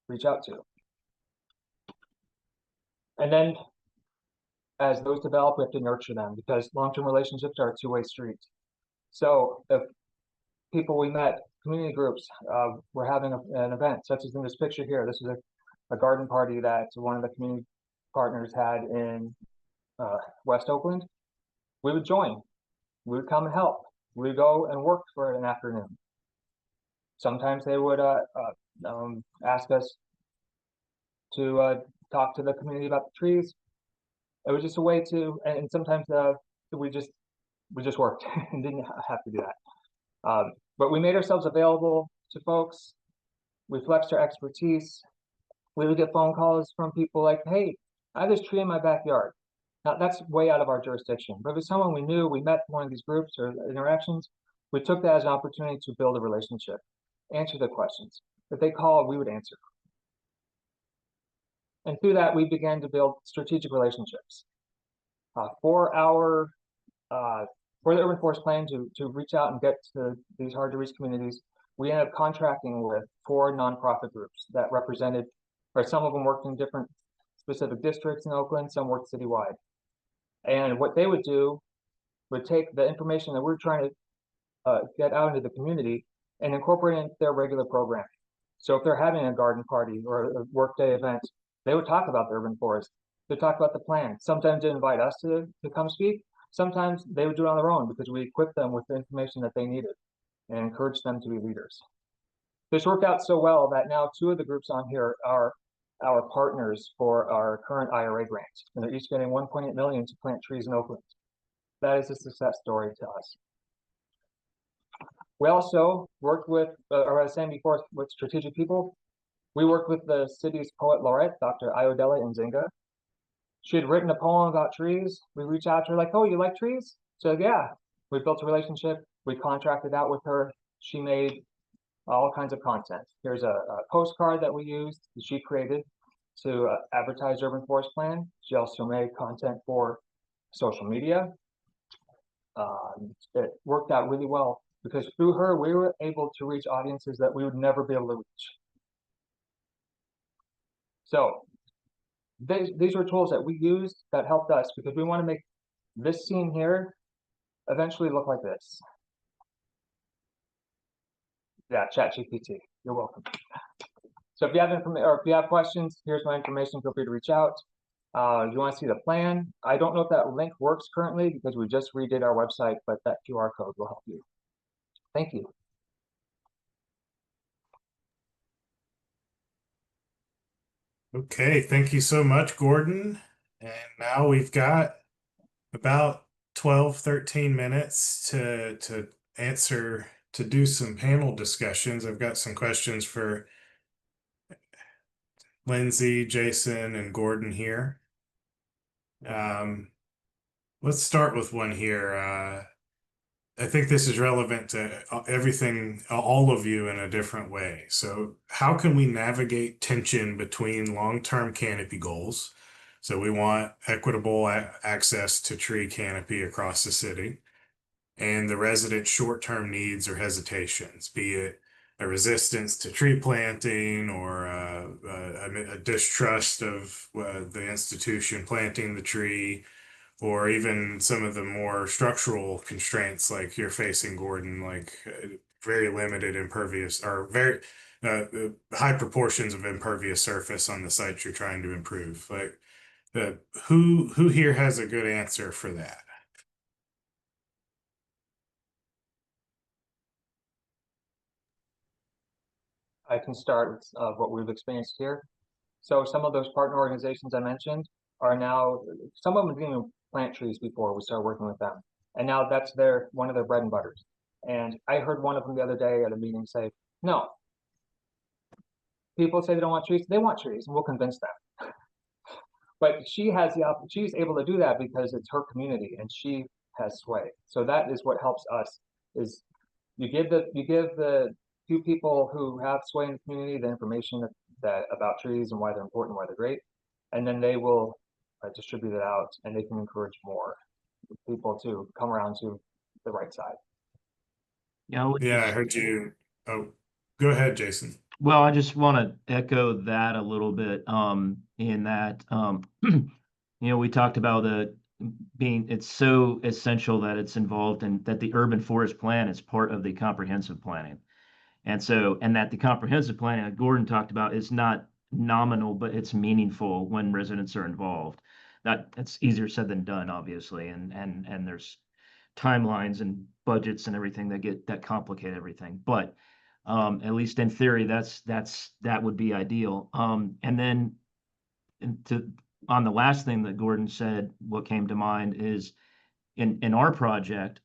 reach out to. And then as those develop, we have to nurture them because long-term relationships are a two-way street. So if people we met, community groups, were having an event, such as in this picture here, this is a garden party that one of the community partners had in West Oakland, we would join. We would come and help. We would go and work for an afternoon. Sometimes they would ask us to talk to the community about the trees. It was just a way to, and sometimes we just worked and didn't have to do that. But we made ourselves available to folks. We flexed our expertise. We would get phone calls from people like, "Hey, I have this tree in my backyard." Now that's way out of our jurisdiction, but if it's someone we knew, we met one of these groups or interactions, we took that as an opportunity to build a relationship, answer the questions. If they called, we would answer. And through that, we began to build strategic relationships. For the urban forest plan to reach out and get to these hard to reach communities, we ended up contracting with 4 nonprofit groups that represented, or some of them worked in different specific districts in Oakland, some worked citywide. And what they would do would take the information that we're trying to get out into the community and incorporate it into their regular programming. So if they're having a garden party or a workday event, they would talk about the urban forest. They talk about the plan. Sometimes they invite us to come speak. Sometimes they would do it on their own because we equip them with the information that they needed and encourage them to be leaders. This worked out so well that now 2 of the groups on here are our partners for our current IRA grant, and they're each getting 1.8 million to plant trees in Oakland. That is a success story to us. We also worked with, or as I was saying before, with strategic people. We worked with the city's poet laureate, Dr. Ayodele Nzinga. She had written a poem about trees. We reached out to her like, oh, you like trees? So yeah, we built a relationship. We contracted out with her. She made all kinds of content. Here's a postcard that we used, that she created to advertise Urban Forest Plan. She also made content for social media. It worked out really well because through her, we were able to reach audiences that we would never be able to reach. So these were tools that we used that helped us because we want to make this scene here eventually look like this. Yeah, ChatGPT, you're welcome. So if you have questions, here's my information. Feel free to reach out. You want to see the plan? I don't know if that link works currently because we just redid our website, but that QR code will help you. Thank you. Okay, thank you so much, Gordon. And now we've got about 12, 13 minutes to do some panel discussions. I've got some questions for Lindsay, Jason, and Gordon here. Let's start with one here. I think this is relevant to everything, all of you in a different way. So how can we navigate tension between long-term canopy goals? So we want equitable access to tree canopy across the city, and the residents' short-term needs or hesitations, be it a resistance to tree planting or a distrust of the institution planting the tree, or even some of the more structural constraints like you're facing, Gordon, like very limited impervious or very high proportions of impervious surface on the sites you're trying to improve. Like, who here has a good answer for that? I can start with what we've experienced here. So some of those partner organizations I mentioned are now, some of them didn't even plant trees before we started working with them. And now that's one of their bread and butters. And I heard one of them the other day at a meeting say, no, people say they don't want trees, they want trees, and we'll convince them. But she's able to do that because it's her community and she has sway. So that is what helps us, is you give the 2 people who have sway in the community the information that about trees and why they're important, why they're great, and then they will distribute it out, and they can encourage more people to come around to the right side. Yeah, I heard you. Oh, go ahead, Jason. well, I just want to echo that a little bit, in that, we talked about it's so essential that it's involved and that the urban forest plan is part of the comprehensive planning. And that the comprehensive planning that Gordon talked about is not nominal, but it's meaningful when residents are involved. That's easier said than done, obviously. And there's timelines and budgets and everything that complicate everything. But at least in theory, that would be ideal. And then on the last thing that Gordon said, what came to mind is in our project,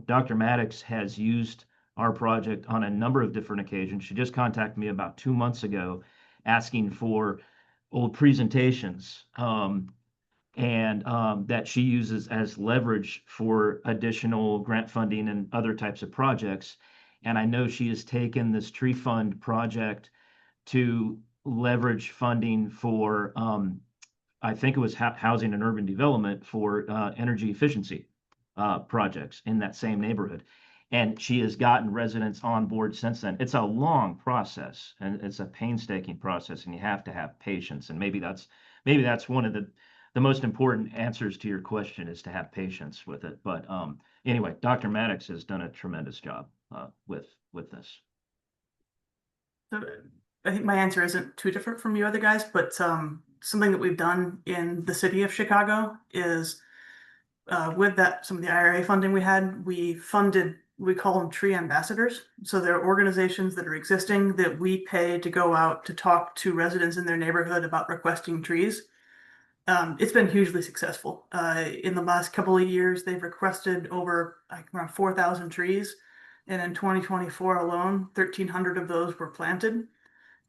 Dr. Maddox has used our project on a number of different occasions. She just contacted me about 2 months ago asking for old presentations, and that she uses as leverage for additional grant funding and other types of projects. And I know she has taken this tree fund project to leverage funding for, I think it was housing and urban development for energy efficiency projects in that same neighborhood. And she has gotten residents on board since then. It's a long process and it's a painstaking process, and you have to have patience. And maybe that's one of the most important answers to your question, is to have patience with it. But anyway, Dr. Maddox has done a tremendous job with this. So I think my answer isn't too different from you other guys, but something that we've done in the city of Chicago is with some of the IRA funding we had, we call them tree ambassadors. So they're organizations that are existing that we pay to go out to talk to residents in their neighborhood about requesting trees. It's been hugely successful. In the last couple of years, they've requested over around 4,000 trees. And in 2024 alone, 1,300 of those were planted.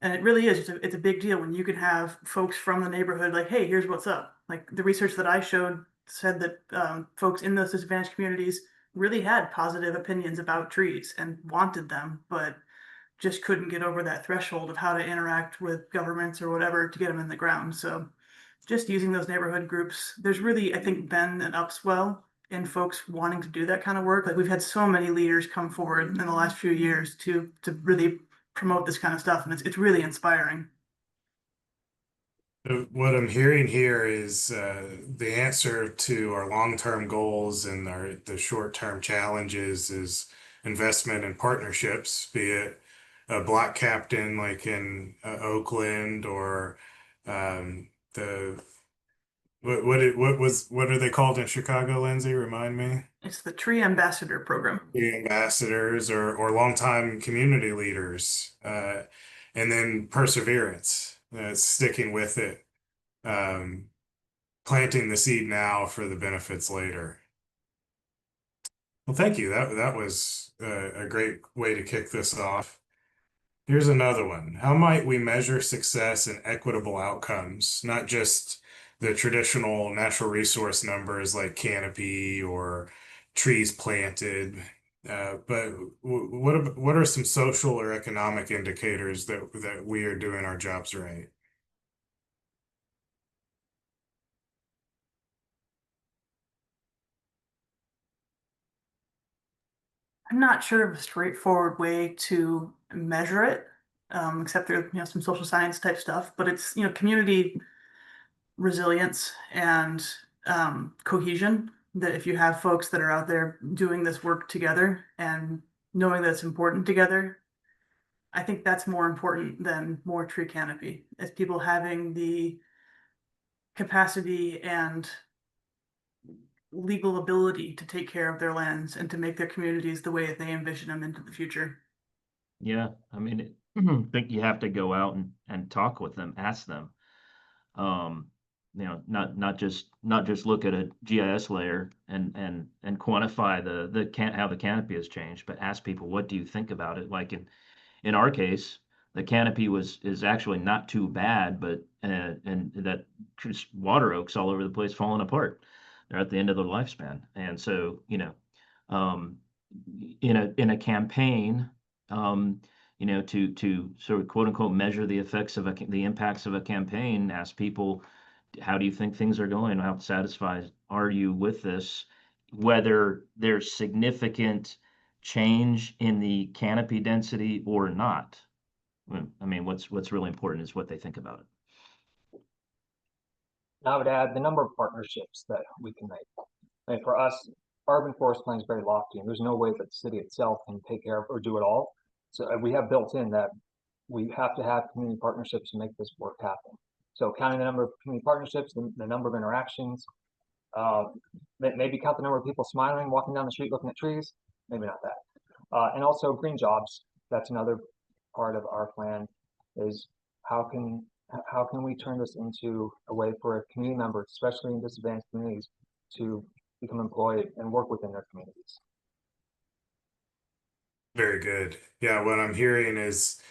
And it really is, it's a big deal when you can have folks from the neighborhood like, hey, here's what's up. Like the research that I showed said that folks in those disadvantaged communities really had positive opinions about trees and wanted them, but just couldn't get over that threshold of how to interact with governments or whatever to get them in the ground. So just using those neighborhood groups, there's really, I think, been an upswell in folks wanting to do that kind of work. Like we've had so many leaders come forward in the last few years to really promote this kind of stuff, and it's really inspiring. What I'm hearing here is the answer to our long-term goals and the short-term challenges is investment in partnerships, be it a block captain like in Oakland or the what are they called in Chicago, Lindsay? Remind me. It's the Tree Ambassador Program. The ambassadors or longtime community leaders, and then perseverance, sticking with it, planting the seed now for the benefits later. Well, thank you. That was a great way to kick this off. Here's another one. How might we measure success and equitable outcomes, not just the traditional natural resource numbers like canopy or trees planted, but what are some social or economic indicators that we are doing our jobs right? I'm not sure of a straightforward way to measure it, except there, some social science type stuff. But it's community resilience and cohesion. That if you have folks that are out there doing this work together and knowing that it's important together, I think that's more important than more tree canopy. As people having the capacity and legal ability to take care of their lands and to make their communities the way that they envision them into the future. Yeah, I mean, I think you have to go out and talk with them, ask them. Not just look at a GIS layer and quantify how the canopy has changed, but ask people, what do you think about it? Like in our case, the canopy is actually not too bad, but and that just water oaks all over the place falling apart. They're at the end of their lifespan, and so in a campaign, to sort of quote unquote measure the effects of the impacts of a campaign, ask people, how do you think things are going? How satisfied are you with this? Whether there's significant change in the canopy density or not. I mean, what's really important is what they think about it. I would add the number of partnerships that we can make. And for us, urban forest plan is very lofty, and there's no way that the city itself can take care of or do it all. So we have built in that we have to have community partnerships to make this work happen. So counting the number of community partnerships, the number of interactions, maybe count the number of people smiling, walking down the street, looking at trees, maybe not that. And also green jobs. That's another part of our plan is how can we turn this into a way for a community member, especially in disadvantaged communities, to become employed and work within their communities. Very good. Yeah, what I'm hearing is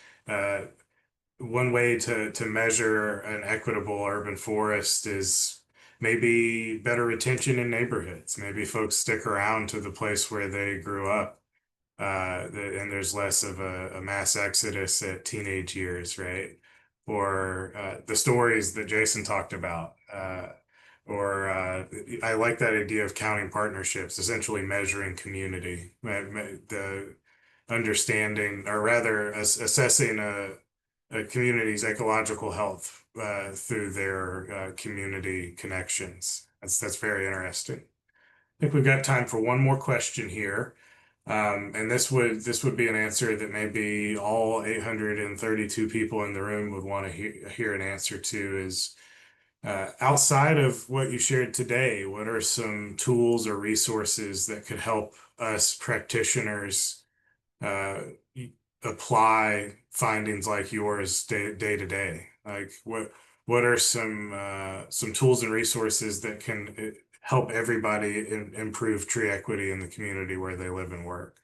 one way to measure an equitable urban forest is maybe better retention in neighborhoods. Maybe folks stick around to the place where they grew up, and there's less of a mass exodus at teenage years, right? Or the stories that Jason talked about. Or I like that idea of counting partnerships, essentially measuring community, the understanding, or rather assessing a community's ecological health through their community connections. That's very interesting. I think we've got time for one more question here. And this would be an answer that maybe all 832 people in the room would want to hear an answer to is outside of what you shared today, what are some tools or resources that could help us practitioners uh, apply findings like yours day to day? Like what are some tools and resources that can help everybody improve tree equity in the community where they live and work?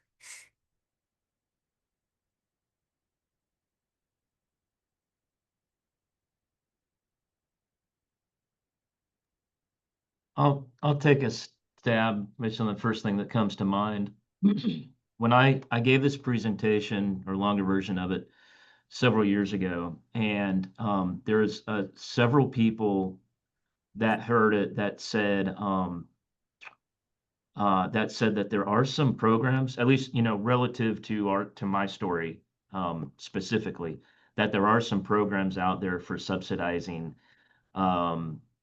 I'll take a stab based on the first thing that comes to mind. When I gave this presentation or longer version of it several years ago, and there's several people that heard it that said that there are some programs, at least relative to my story specifically, that there are some programs out there for subsidizing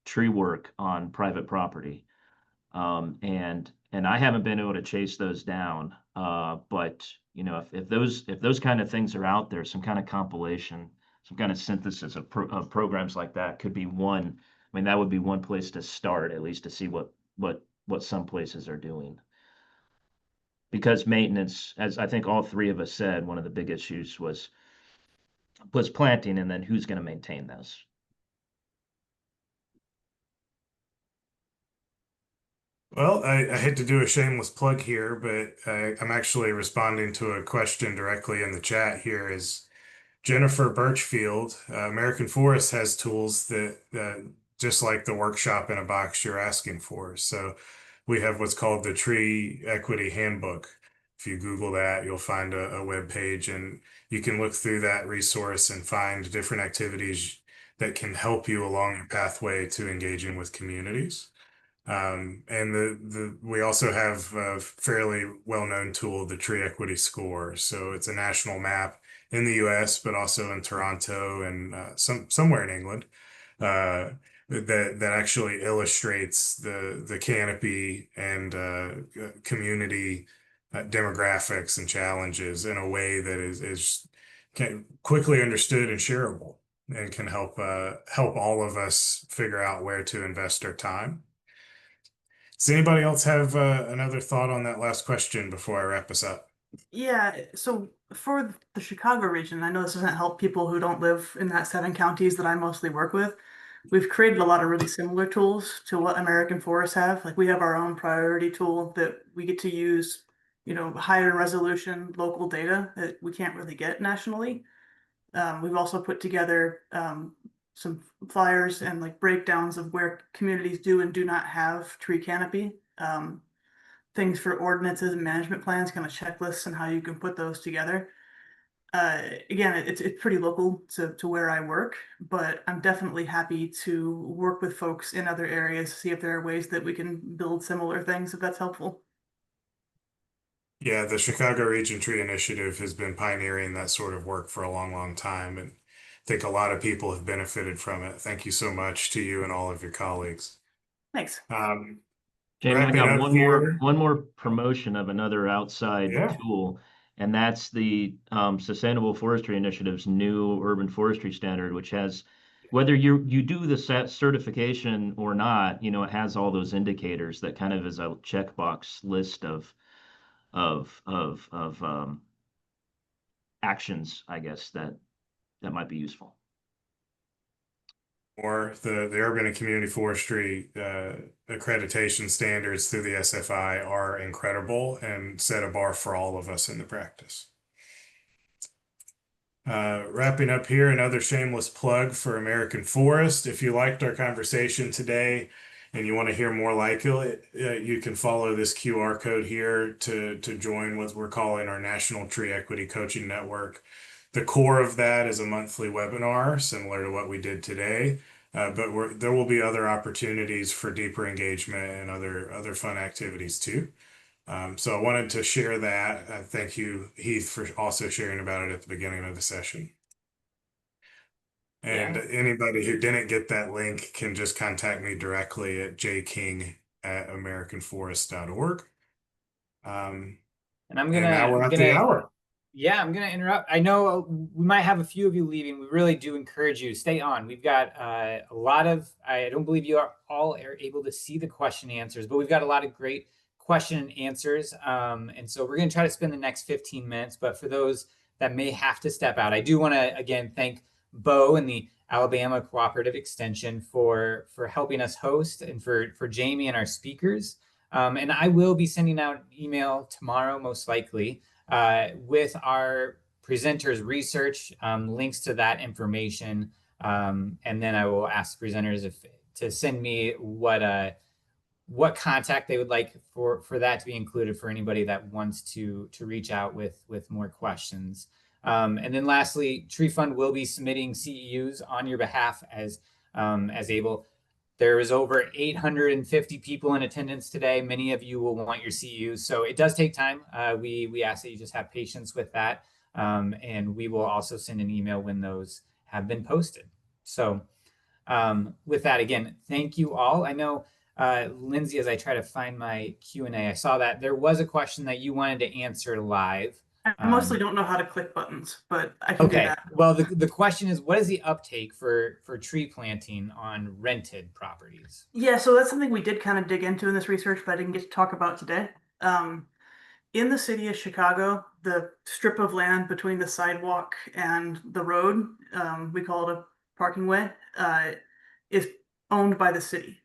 tree work on private property. And I haven't been able to chase those down. But if those kind of things are out there, some kind of compilation, some kind of synthesis of programs like that could be one. I mean, that would be one place to start, at least to see what some places are doing. Because maintenance, as I think all three of us said, one of the big issues was planting, and then who's going to maintain those. Well, I hate to do a shameless plug here, but I'm actually responding to a question directly in the chat here. Is Jennifer Birchfield, American Forest has tools that just like the workshop in a box you're asking for. So we have what's called the Tree Equity Handbook. If you Google that, you'll find a web page, and you can look through that resource and find different activities that can help you along your pathway to engaging with communities. And we also have a fairly well-known tool, the Tree Equity Score. So it's a national map in the US, but also in Toronto and somewhere in England, that actually illustrates the canopy and community demographics and challenges in a way that is quickly understood and shareable, and can help all of us figure out where to invest our time. Does anybody else have another thought on that last question before I wrap us up? Yeah, so for the Chicago region, I know this doesn't help people who don't live in that 7 counties that I mostly work with. We've created a lot of really similar tools to what American forests have. Like we have our own priority tool that we get to use, higher resolution local data that we can't really get nationally. We've also put together some flyers and like breakdowns of where communities do and do not have tree canopy. Things for ordinances and management plans, kind of checklists and how you can put those together. Again, it's pretty local to where I work, but I'm definitely happy to work with folks in other areas, see if there are ways that we can build similar things, if that's helpful. Yeah, the Chicago Region Tree Initiative has been pioneering that sort of work for a long, long time, and I think a lot of people have benefited from it. Thank you so much to you and all of your colleagues. Thanks. Jamie, I Wrapping got up here. one more promotion of another outside Yeah. tool, and that's the Sustainable Forestry Initiative's new urban forestry standard, which has, whether you do the certification or not, it has all those indicators that kind of is a checkbox list of actions, I guess, that might be useful. Or the urban and community forestry accreditation standards through the SFI are incredible and set a bar for all of us in the practice. Wrapping up here, another shameless plug for American Forest. If you liked our conversation today and you want to hear more like it, you can follow this QR code here to join what we're calling our National Tree Equity Coaching Network. The core of that is a monthly webinar, similar to what we did today. But there will be other opportunities for deeper engagement and other fun activities too. So I wanted to share that. Thank you, Heath, for also sharing about it at the beginning of the session. And anybody who didn't get that link can just contact me directly at jking@americanforest.org. And And now we're at the hour. Yeah, I'm gonna interrupt. I know we might have a few of you leaving. We really do encourage you, stay on. We've got a lot of, I don't believe you are all able to see the question answers, but we've got a lot of great question and answers. And so we're gonna try to spend the next 15 minutes, but for those that may have to step out, I do wanna, again, thank Bo and the Alabama Cooperative Extension for helping us host, and for Jamie and our speakers. And I will be sending out an email tomorrow, most likely, with our presenters' research, links to that information. And then I will ask the presenters to send me what contact they would like for that to be included for anybody that wants to reach out with more questions. And then lastly, Tree Fund will be submitting CEUs on your behalf as able. There is over 850 people in attendance today. Many of you will want your CEUs, so it does take time. We ask that you just have patience with that, and we will also send an email when those have been posted. So with that, again, thank you all. I know, Lindsay, as I try to find my Q&A, I saw that there was a question that you wanted to answer live. I mostly don't know how to click buttons, but I can do Okay, that. well, the question is, what is the uptake for tree planting on rented properties? Yeah, so that's something we did kind of dig into in this research, but I didn't get to talk about today. In the city of Chicago, the strip of land between the sidewalk and the road, we call it a parking way, is owned by the city.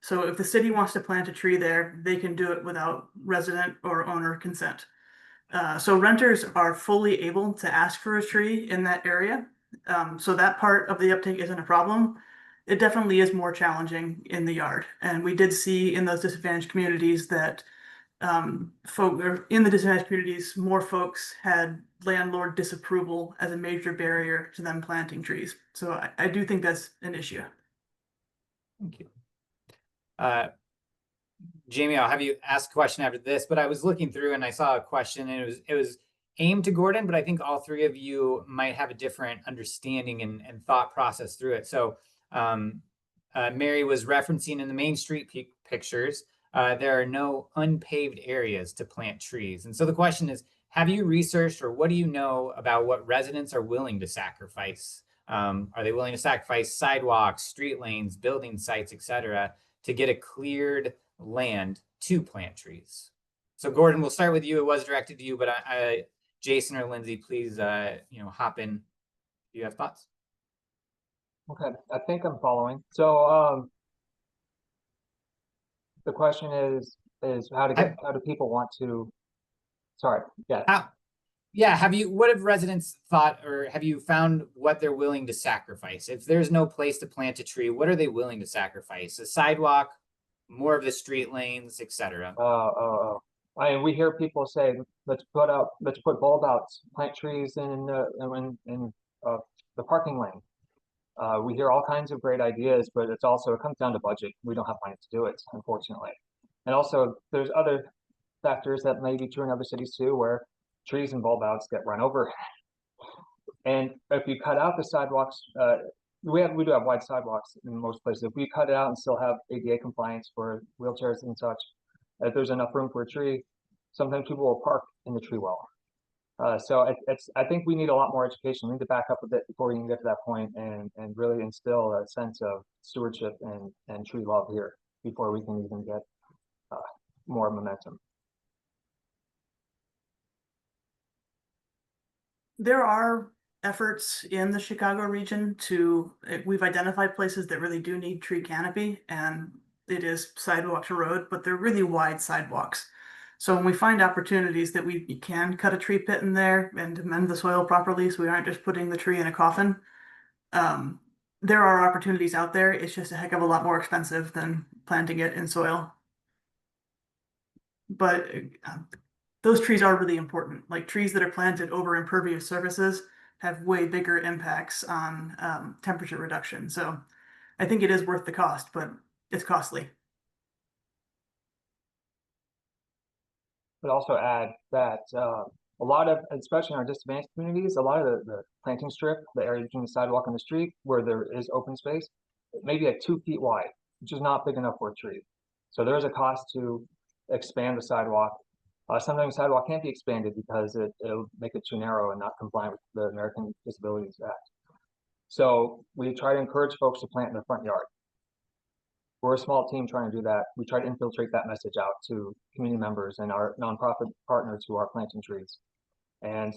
So if the city wants to plant a tree there, they can do it without resident or owner consent. So renters are fully able to ask for a tree in that area. So that part of the uptake isn't a problem. It definitely is more challenging in the yard. And we did see in those disadvantaged communities that in the disadvantaged communities, more folks had landlord disapproval as a major barrier to them planting trees. So I do think that's an issue. Thank you. Jamie, I'll have you ask a question after this, but I was looking through and I saw a question, and it was aimed to Gordon, but I think all three of you might have a different understanding and thought process through it. So Mary was referencing in the Main Street pictures, there are no unpaved areas to plant trees. And so the question is, have you researched, or what do you know about what residents are willing to sacrifice? Are they willing to sacrifice sidewalks, street lanes, building sites, etc., to get a cleared land to plant trees? So Gordon, we'll start with you. It was directed to you, but Jason or Lindsay, please, hop in if you have thoughts. Okay, I think I'm following. So the question is how do people want to, sorry, yeah. Yeah, what have residents thought, or have you found what they're willing to sacrifice? If there's no place to plant a tree, what are they willing to sacrifice? A sidewalk, more of the street lanes, etc. I mean, we hear people say, let's put bulb outs, plant trees in the parking lane. We hear all kinds of great ideas, but it comes down to budget. We don't have money to do it, unfortunately. And also, there's other factors that may be true in other cities too, where trees and bulb outs get run over. And if you cut out the sidewalks, we do have wide sidewalks in most places. If we cut it out and still have ADA compliance for wheelchairs and such, if there's enough room for a tree, sometimes people will park in the tree well. So I think we need a lot more education. We need to back up a bit before we can get to that point and really instill a sense of stewardship and tree love here before we can even get more momentum. There are efforts in the Chicago region we've identified places that really do need tree canopy, and it is sidewalk to road, but they're really wide sidewalks. So when we find opportunities that we can cut a tree pit in there and amend the soil properly, so we aren't just putting the tree in a coffin, there are opportunities out there. It's just a heck of a lot more expensive than planting it in soil. But those trees are really important. Like trees that are planted over impervious surfaces have way bigger impacts on temperature reduction. So I think it is worth the cost, but it's costly. But also add that a lot of, especially in our disadvantaged communities, a lot of the planting strip, the area between the sidewalk and the street where there is open space, maybe like 2 feet wide, which is not big enough for a tree. So there's a cost to expand the sidewalk Sometimes sidewalk can't be expanded because it'll make it too narrow and not compliant with the American Disabilities Act. So we try to encourage folks to plant in their front yard. We're a small team trying to do that. We try to infiltrate that message out to community members and our nonprofit partners who are planting trees. And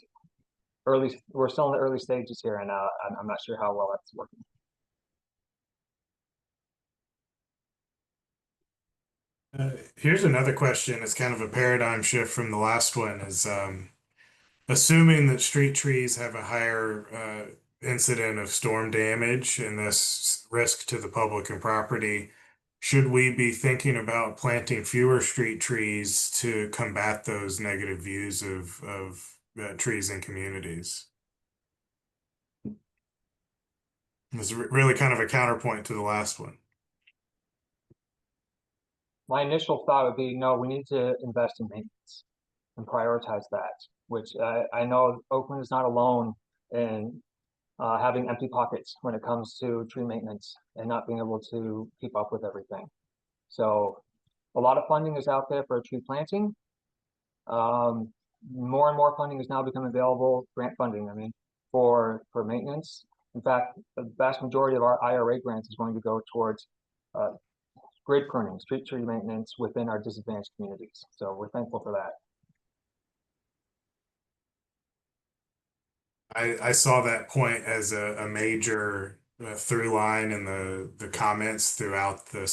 we're still in the early stages here, and I'm not sure how well that's working. Here's another question. It's kind of a paradigm shift from the last one. Is assuming that street trees have a higher incident of storm damage and thus risk to the public and property, should we be thinking about planting fewer street trees to combat those negative views of trees in communities? It's really kind of a counterpoint to the last one. My initial thought would be, no, we need to invest in maintenance and prioritize that, which I know Oakland is not alone in having empty pockets when it comes to tree maintenance and not being able to keep up with everything. So a lot of funding is out there for tree planting. More and more funding is now becoming available, grant funding, I mean, for maintenance. In fact, the vast majority of our IRA grants is going to go towards grid pruning, street tree maintenance within our disadvantaged communities. So we're thankful for that. I saw that point as a major through line in the comments throughout the